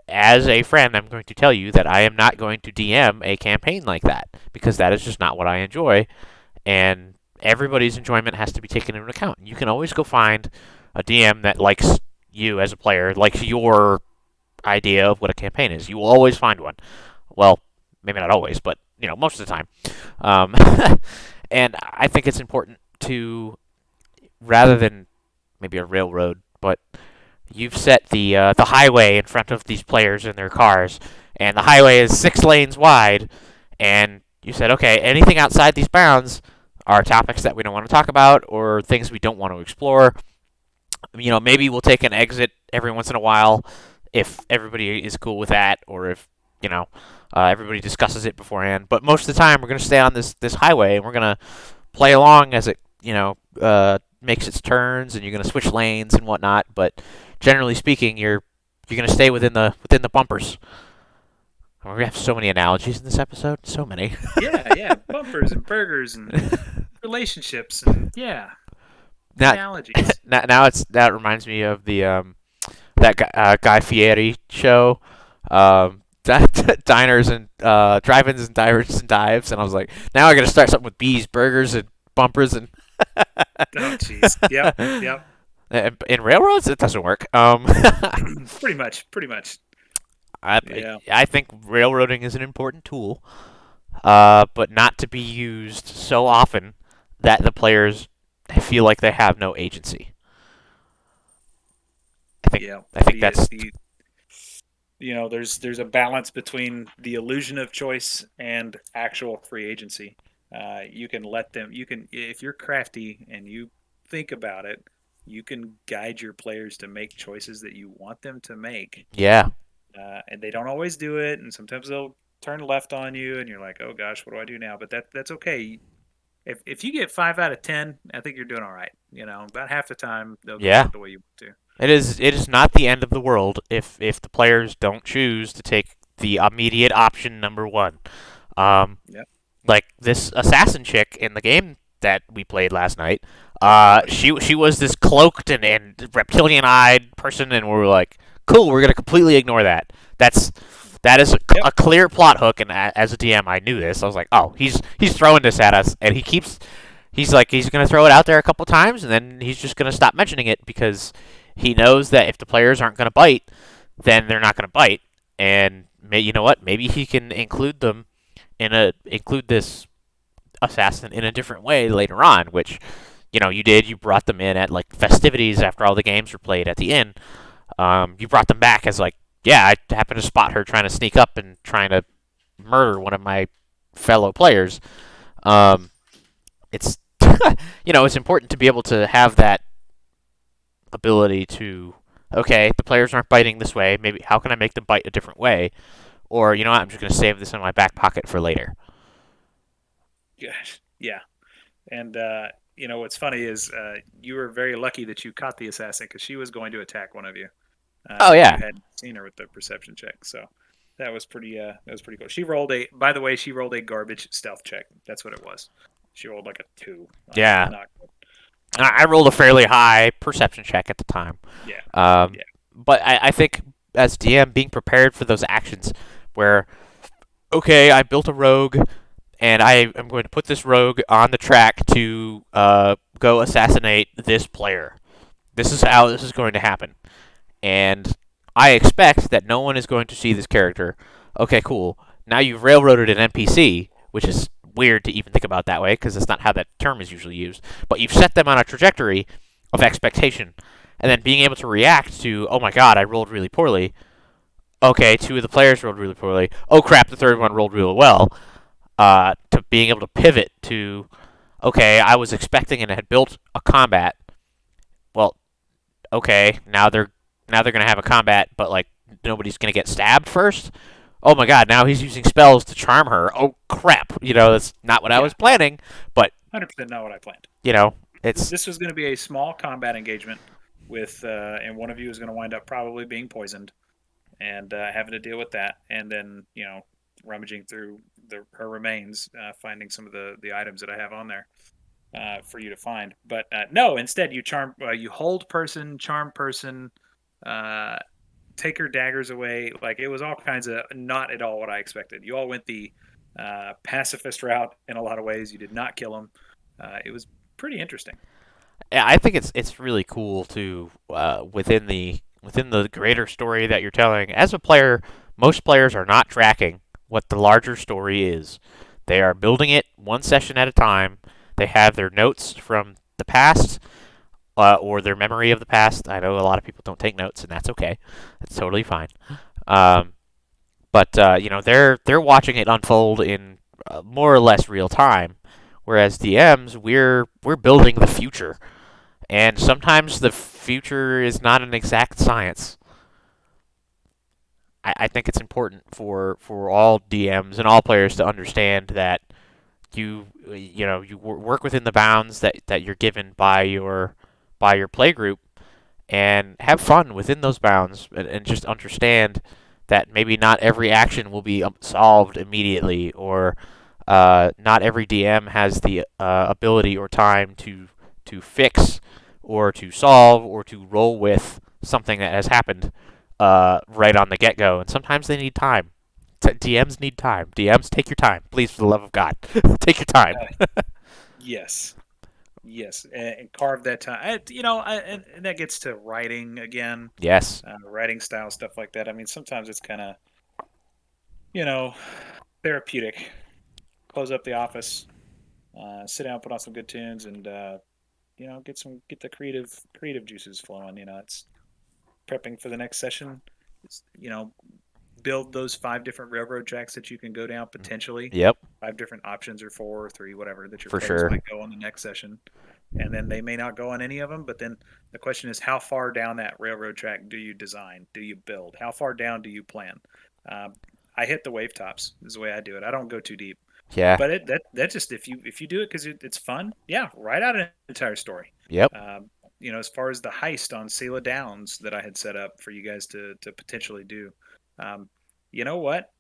as a friend, I'm going to tell you that I am not going to DM a campaign like that because that is just not what I enjoy, and everybody's enjoyment has to be taken into account. You can always go find a DM that likes you as a player, likes your idea of what a campaign is. You will always find one. Well, maybe not always, but most of the time. Um, and I think it's important to, rather than maybe a railroad, but you've set the highway in front of these players in their cars, and the highway is 6 lanes wide, and you said, okay, anything outside these bounds are topics that we don't want to talk about or things we don't want to explore. Maybe we'll take an exit every once in a while if everybody is cool with that, or if everybody discusses it beforehand. But most of the time, we're going to stay on this highway, and we're going to play along as it makes its turns, and you're going to switch lanes and whatnot. But generally speaking, you're going to stay within the bumpers. We have so many analogies in this episode, so many. yeah, yeah, bumpers and burgers and relationships and yeah, now, analogies. that reminds me of the that Guy Fieri show, diners and drive-ins and divers and dives, and I was like, now I got to start something with bees, burgers, and bumpers, and Oh, jeez. Yep, yep. in railroads it doesn't work. Pretty much, pretty much. I Yeah, I think railroading is an important tool, but not to be used so often that the players feel like they have no agency. I think yeah. I think The that's the there's a balance between the illusion of choice and actual free agency. You can let them. You can, if you're crafty and you think about it, you can guide your players to make choices that you want them to make. yeah. and they don't always do it, and sometimes they'll turn left on you, and you're like, oh gosh, what do I do now? But that's okay. If you get 5 out of 10, I think you're doing all right. About half the time they'll go Yeah. out the way you want to. It is not the end of the world if the players don't choose to take the immediate option number one. Um, Yep. like this assassin chick in the game that we played last night. Oh yeah. She was this cloaked and reptilian eyed person, and we were like, cool, we're gonna completely ignore that. That is Yep. a clear plot hook, and as a DM, I knew this. I was like, oh, he's throwing this at us, and he's like he's gonna throw it out there a couple times, and then he's just gonna stop mentioning it because he knows that if the players aren't gonna bite, then they're not gonna bite, and you know what? Maybe he can include this assassin in a different way later on, which you did. You brought them in at like festivities after all the games were played at the inn. You brought them back as like, yeah, I happened to spot her trying to sneak up and trying to murder one of my fellow players. Um, it's it's important to be able to have that ability to, okay, the players aren't biting this way. Maybe how can I make them bite a different way? Or you know what, I'm just going to save this in my back pocket for later. Gosh. Yeah. And what's funny is you were very lucky that you caught the assassin because she was going to attack one of you Oh if you yeah, hadn't seen her with the perception check. So that was pretty cool. She rolled a by the way, she rolled a garbage stealth check. That's what it was. She rolled like a 2. Like yeah. not good. I rolled a fairly high perception check at the time. Yeah. Um, Yeah. but I think as DM, being prepared for those actions where, okay, I built a rogue and I am going to put this rogue on the track to go assassinate this player. This is how this is going to happen. And I expect that no one is going to see this character. Okay, cool. Now you've railroaded an NPC, which is weird to even think about that way because that's not how that term is usually used. But you've set them on a trajectory of expectation, and then being able to react to, oh my god, I rolled really poorly. Okay, two of the players rolled really poorly. Oh crap, the third one rolled really well. To being able to pivot to, okay, I was expecting and had built a combat. Well, okay, now they're gonna have a combat, but like nobody's gonna get stabbed first. Oh my god, now he's using spells to charm her. Oh crap, that's not what I Yeah. was planning. But 100% not what I planned. you know, it's This was going to be a small combat engagement with, and one of you is going to wind up probably being poisoned and having to deal with that, and then rummaging through her remains, finding some of the items that I have on there for you to find. But no, instead you hold person, charm person, uh, take her daggers away. Like it was all kinds of not at all what I expected. You all went the pacifist route in a lot of ways. You did not kill him. It was pretty interesting. yeah, I think it's really cool to within the greater story that you're telling. As a player, most players are not tracking what the larger story is. They are building it one session at a time. They have their notes from the past or their memory of the past. I know a lot of people don't take notes, and that's okay. That's totally fine. Um, but they're watching it unfold in more or less real time, whereas DMs we're building the future, and sometimes the future is not an exact science. I think it's important for all DMs and all players to understand that you work within the bounds that you're given by your play group and have fun within those bounds and just understand that maybe not every action will be solved immediately or not every DM has the ability or time to fix or to solve or to roll with something that has happened right on the get go, and sometimes they need time. DMs need time. DMs, take your time, please, for the love of God, take your time. Uh, yes, yes, and carve that time. And that gets to writing again, Yes. writing style stuff like that. I mean, sometimes it's kind of you know therapeutic. Close up the office, sit down, put on some good tunes, and get the creative juices flowing. It's prepping for the next session. It's, build those 5 different railroad tracks that you can go down potentially. Yep. 5 different options or 4 or 3, whatever that your For players sure. might go on the next session. and then they may not go on any of them. But then the question is, how far down that railroad track do you design? Do you build? How far down do you plan? Uh, I hit the wave tops is the way I do it. I don't go too deep. Yeah. But that just if you do it because it's fun, yeah, write out an entire story. Yep. As far as the heist on Sela Downs that I had set up for you guys to potentially do, um, you know what?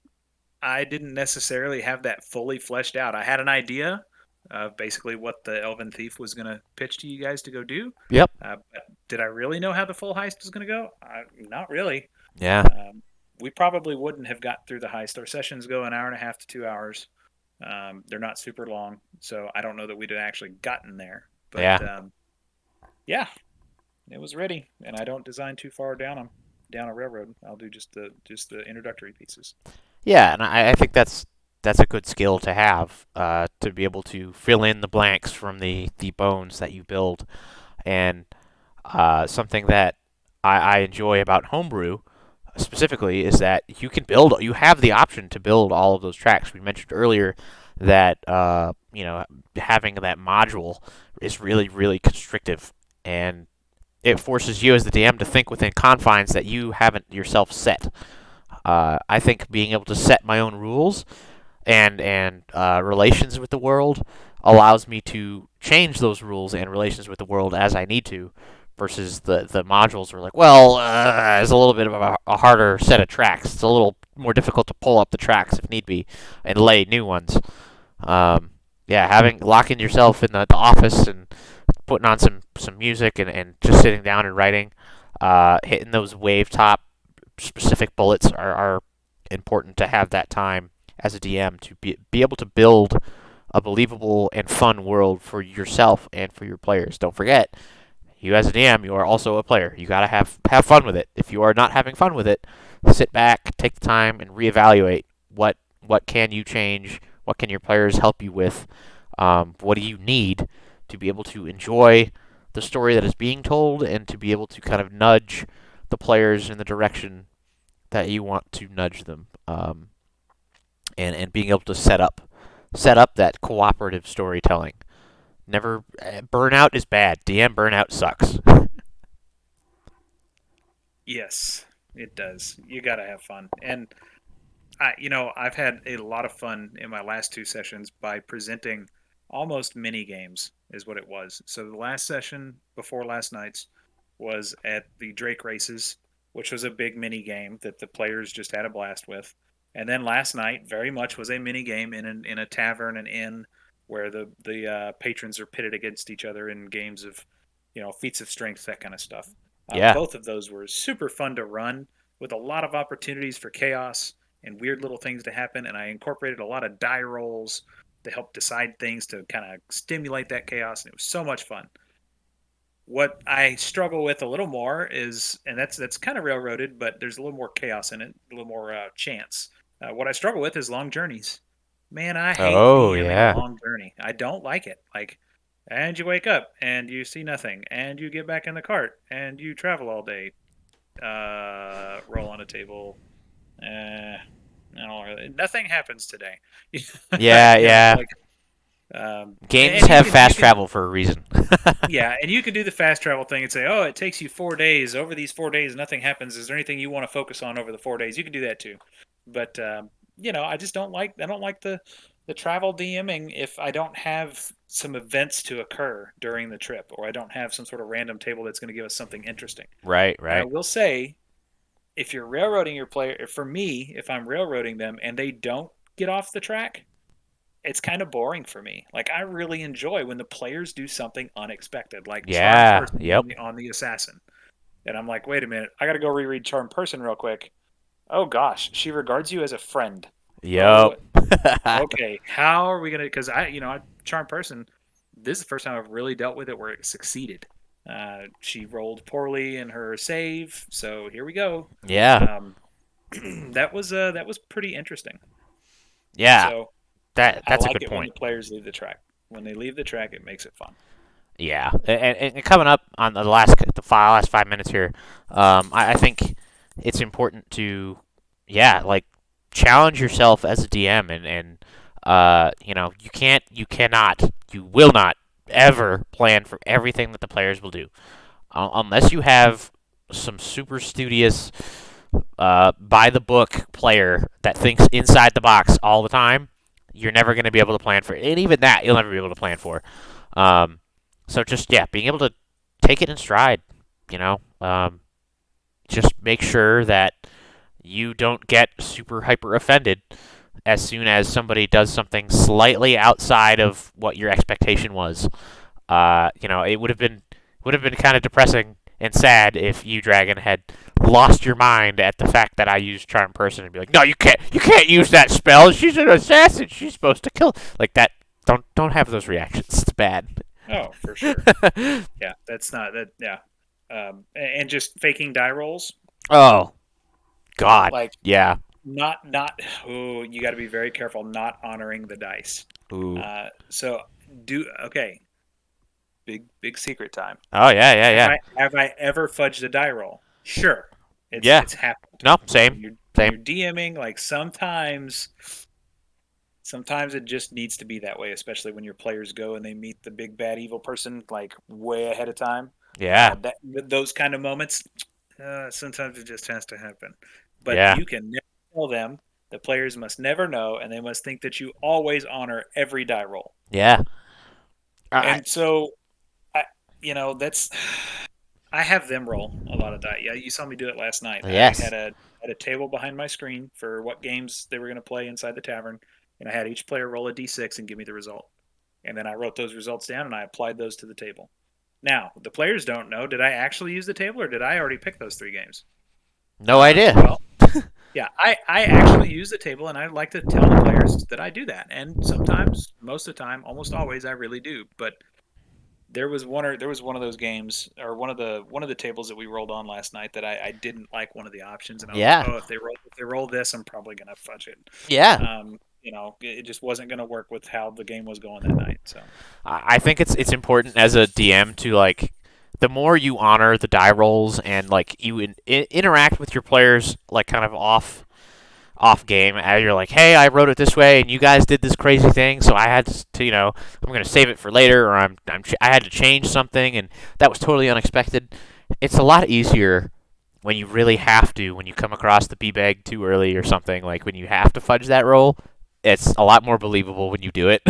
I didn't necessarily have that fully fleshed out. I had an idea of basically what the Elven Thief was going to pitch to you guys to go do. Yep. But did I really know how the full heist was going to go? Not really. Yeah. We probably wouldn't have got through the heist. Our sessions go an hour and a half to 2 hours. They're not super long, so I don't know that we'd have actually gotten there. But Yeah. yeah, it was ready, and I don't design too far down a railroad. I'll do just the introductory pieces. Yeah, and I think that's a good skill to have, to be able to fill in the blanks from the bones that you build. And something that I enjoy about homebrew specifically is that you have the option to build all of those tracks. We mentioned earlier that having that module is really really constrictive, and it forces you as the DM to think within confines that you haven't yourself set. I think being able to set my own rules and relations with the world allows me to change those rules and relations with the world as I need to, versus the modules are like, well, it's a little bit of a harder set of tracks. It's a little more difficult to pull up the tracks if need be and lay new ones. Um, yeah, having locking yourself in the office and putting on some music and just sitting down and writing, hitting those wave top specific bullets are important to have that time as a DM to be able to build a believable and fun world for yourself and for your players. Don't forget, you as a DM, you are also a player. You gotta have fun with it. If you are not having fun with it, sit back, take the time, and reevaluate what can you change, what can your players help you with, what do you need to be able to enjoy the story that is being told and to be able to kind of nudge the players in the direction that you want to nudge them, and being able to set up that cooperative storytelling. Never Burnout is bad. DM burnout sucks. Yes, it does. You got to have fun. And I've had a lot of fun in my last two sessions by presenting almost mini games is what it was. So the last session before last night's was at the Drake races, which was a big mini game that the players just had a blast with. And then last night very much was a mini game in a tavern, an inn, where the patrons are pitted against each other in games of feats of strength, that kind of stuff. Yeah. Both of those were super fun to run with a lot of opportunities for chaos and weird little things to happen. And I incorporated a lot of die rolls to help decide things to kind of stimulate that chaos. And it was so much fun. What I struggle with a little more is, and that's kind of railroaded, but there's a little more chaos in it, a little more chance. What I struggle with is long journeys. Man, I hate Oh DMing a yeah. long journey. I don't like it. Like, and you wake up and you see nothing, and you get back in the cart and you travel all day. Roll on a table. No, nothing happens today. Yeah. Yeah. Like, Games and you have can you fast can travel for a reason. yeah, and you can do the fast travel thing and say, oh, it takes you 4 days. Over these 4 days, nothing happens. Is there anything you want to focus on over the 4 days? You can do that too. But I just don't like. I don't like the travel DMing if I don't have some events to occur during the trip, or I don't have some sort of random table that's going to give us something interesting. Right. And I Right. will say, if you're railroading your player, for me, if I'm railroading them and they don't get off the track, it's kind of boring for me. Like, I really enjoy when the players do something unexpected, like charm Yeah. person Yep. on the assassin. And I'm like, wait a minute, I got to go reread charm person real quick. Oh gosh, she regards you as a friend. Yep. Oh, okay. How are we gonna? Because I charm person. This is the first time I've really dealt with it where it succeeded. She rolled poorly in her save, so here we go. Yeah. Um, that was pretty interesting. Yeah. So I That's a like good it when point. the players leave the track. When they leave the track, it makes it fun. Yeah, and coming up on last 5 minutes here, I think it's important to, yeah, like challenge yourself as a DM, and you cannot, you will not ever plan for everything that the players will do. Unless you have some super studious, by the book player that thinks inside the box all the time, you're never going to be able to plan for it. And even that, you'll never be able to plan for. Um, so just, yeah, being able to take it in stride, you know, just make sure that you don't get super hyper offended as soon as somebody does something slightly outside of what your expectation was. It would have been kind of depressing and sad if you Dragon had lost your mind at the fact that I used Charm Person and be like, no, you can't use that spell. She's an assassin. She's supposed to kill like that. Don't have those reactions. It's bad. Oh, for sure. Yeah, that's not that. Yeah, and just faking die rolls, Oh God, like yeah. not. Oh, you got to be very careful not honoring the dice. Ooh. So do okay. Big secret time. Oh yeah, yeah, Have yeah, I ever fudged a die roll? Sure, yeah. it's happened. No, When same, you're same. DMing, like sometimes it just needs to be that way, especially when your players go and they meet the big bad evil person like way ahead of time. Yeah, That those kind of moments, sometimes it just has to happen. But yeah, you can never tell them. The players must never know, and they must think that you always honor every die roll. yeah. I, And so, I, that's I have them roll a lot of die. Yeah, you saw me do it last night. I yes. had a table behind my screen for what games they were going to play inside the tavern, and I had each player roll a d6 and give me the result. And then I wrote those results down and I applied those to the table. Now, the players don't know, did I actually use the table or did I already pick those 3 games? No idea. Well, yeah, I actually use the table and I like to tell the players that I do that. And sometimes, most of the time, almost always, I really do. But there was one of those games or one of the tables that we rolled on last night that I didn't like one of the options and I was like, Yeah, oh, if they roll this, I'm probably gonna fudge it. yeah. It just wasn't gonna work with how the game was going that night. So I think it's important as a DM to like the more you honor the die rolls and like you interact with your players like kind of off game as you're like, hey, I wrote it this way and you guys did this crazy thing, so I had to, I'm gonna save it for later, or I had to change something and that was totally unexpected. It's a lot easier when you really have to, when you come across the b-bag too early or something, like when you have to fudge that roll. It's a lot more believable when you do it.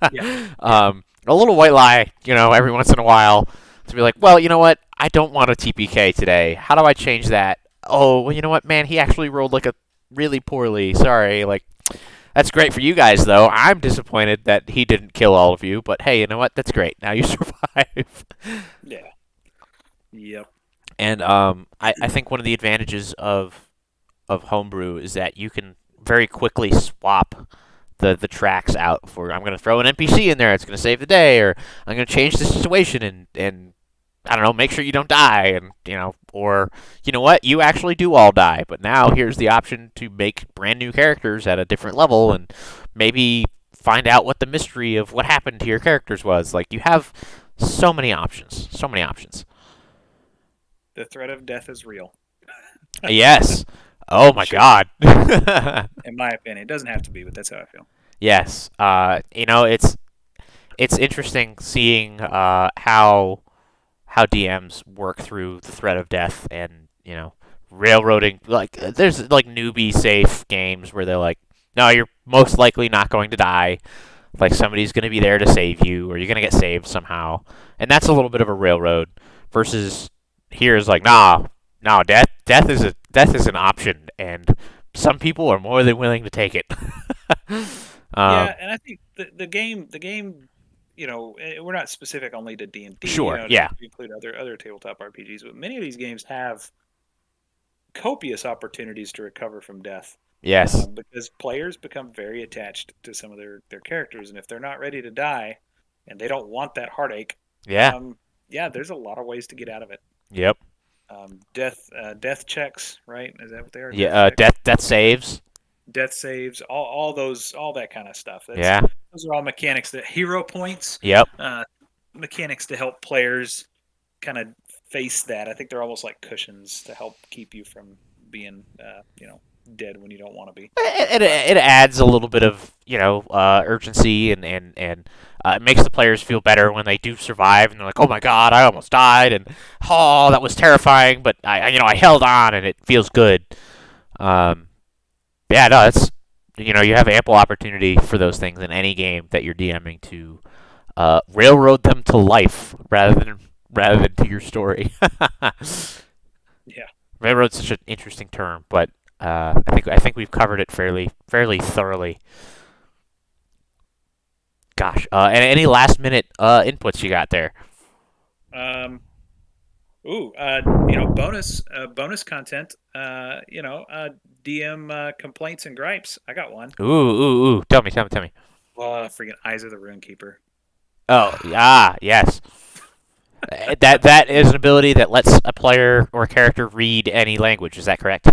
yeah, yeah, A little white lie, every once in a while to be like, well, you know what? I don't want a TPK today. How do I change that? Oh, well, you know what, man? He actually rolled like a really poorly. Sorry. Like, that's great for you guys, though. I'm disappointed that he didn't kill all of you, but hey, you know what? That's great. Now you survive. yeah, yep. And I think one of the advantages of homebrew is that you can very quickly swap the tracks out for I'm going to throw an NPC in there. It's going to save the day, or I'm going to change the situation and I don't know, make sure you don't die, and or you know what, you actually do all die, but now here's the option to make brand new characters at a different level and maybe find out what the mystery of what happened to your characters was. Like you have so many options, so many options. The threat of death is real. Yes. Oh my Should be, God. in my opinion. It doesn't have to be, but that's how I feel. Yes. It's interesting seeing how DMs work through the threat of death and railroading. Like there's like newbie safe games where they're like, no, you're most likely not going to die. Like somebody's going to be there to save you, or you're going to get saved somehow, and that's a little bit of a railroad. Versus here is like, nah, no, death is an option, and some people are more than willing to take it. Yeah, um, and I think the game, we're not specific only to D&D, sure, to yeah, include other tabletop RPGs, but many of these games have copious opportunities to recover from death, yes, because players become very attached to some of their characters, and if they're not ready to die, and they don't want that heartache, yeah, yeah, there's a lot of ways to get out of it. yep, Death checks, right? Is that what they are? yeah. Death checks, Death saves, death saves, all that kind of stuff. yeah, Those are all mechanics that hero points, yep, uh, mechanics to help players kind of face that. I think they're almost like cushions to help keep you from being, dead when you don't want to be. But It adds a little bit of urgency and it makes the players feel better when they do survive and they're like, oh my god, I almost died and oh that was terrifying, but I held on and it feels good. Um, yeah, no, it's you have ample opportunity for those things in any game that you're DMing to railroad them to life rather than to your story. yeah, Railroad's such an interesting term, but I think we've covered it fairly thoroughly. Gosh, and any last minute inputs you got there? um, ooh, bonus content. DM complaints and gripes. I got one. Ooh. Tell me. Freaking Eyes of the Runekeeper. Oh, yes. That is an ability that lets a player or a character read any language. Is that correct?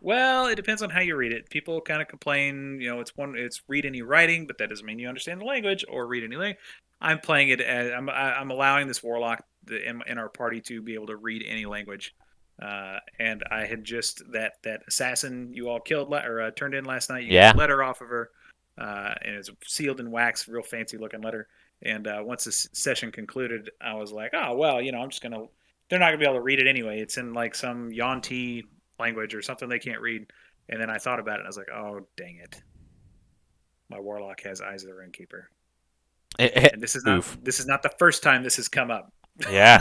Well, it depends on how you read it. People kind of complain, it's read any writing, but that doesn't mean you understand the language or read any language. I'm playing it as I'm allowing this warlock in our party to be able to read any language. And I had just that assassin you all killed or turned in last night. You got Yeah. a letter off of her, and it's sealed in wax, real fancy looking letter. And once the session concluded, I was like, oh well, I'm just gonna. They're not gonna be able to read it anyway. It's in like some Yuan-Ti language or something they can't read. And then I thought about it and I was like, oh dang it. My warlock has Eyes of the Runekeeper. And Oof. this is not the first time this has come up. Yeah.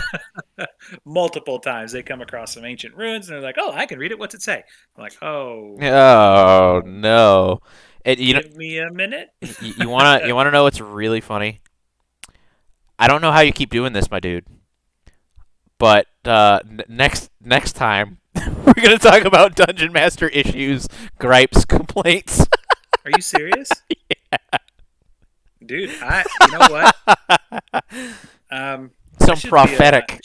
Multiple times they come across some ancient ruins and they're like, oh, I can read it. What's it say? I'm like, oh Oh no. no. It, Give me a minute. you wanna know what's really funny? I don't know how you keep doing this, my dude. But next time we're gonna talk about dungeon master issues, gripes, complaints. Are you serious? Dude, you know what? I Some should be prophetic.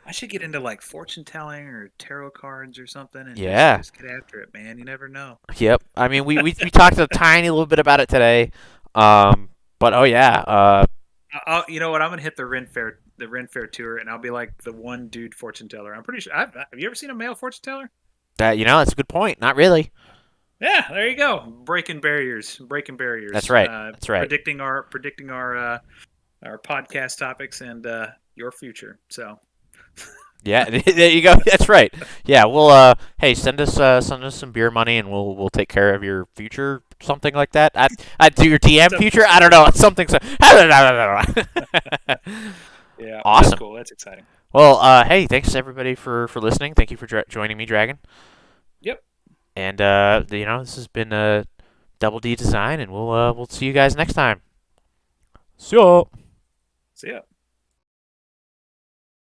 I should get into like fortune telling or tarot cards or something and Yeah. just get after it, man. You never know. Yep. I mean, we talked a tiny little bit about it today. But oh yeah. You know what? I'm gonna hit the Ren Fair tour, and I'll be like the one dude fortune teller. I'm pretty sure. Have you ever seen a male fortune teller? That's a good point. Not really. Yeah, there you go. Breaking That's barriers. right. That's right. Our podcast topics and your future. So Yeah, there you go. That's right. Yeah, we'll hey, send us some beer money and we'll take care of your future, something like that. I do your TM so future. I don't know, something. So yeah, that's awesome. cool. That's exciting. Well, hey, thanks everybody for listening. Thank you for joining me, Dragon. Yep. And this has been Double D Design, and we'll see you guys next time. See ya. See ya.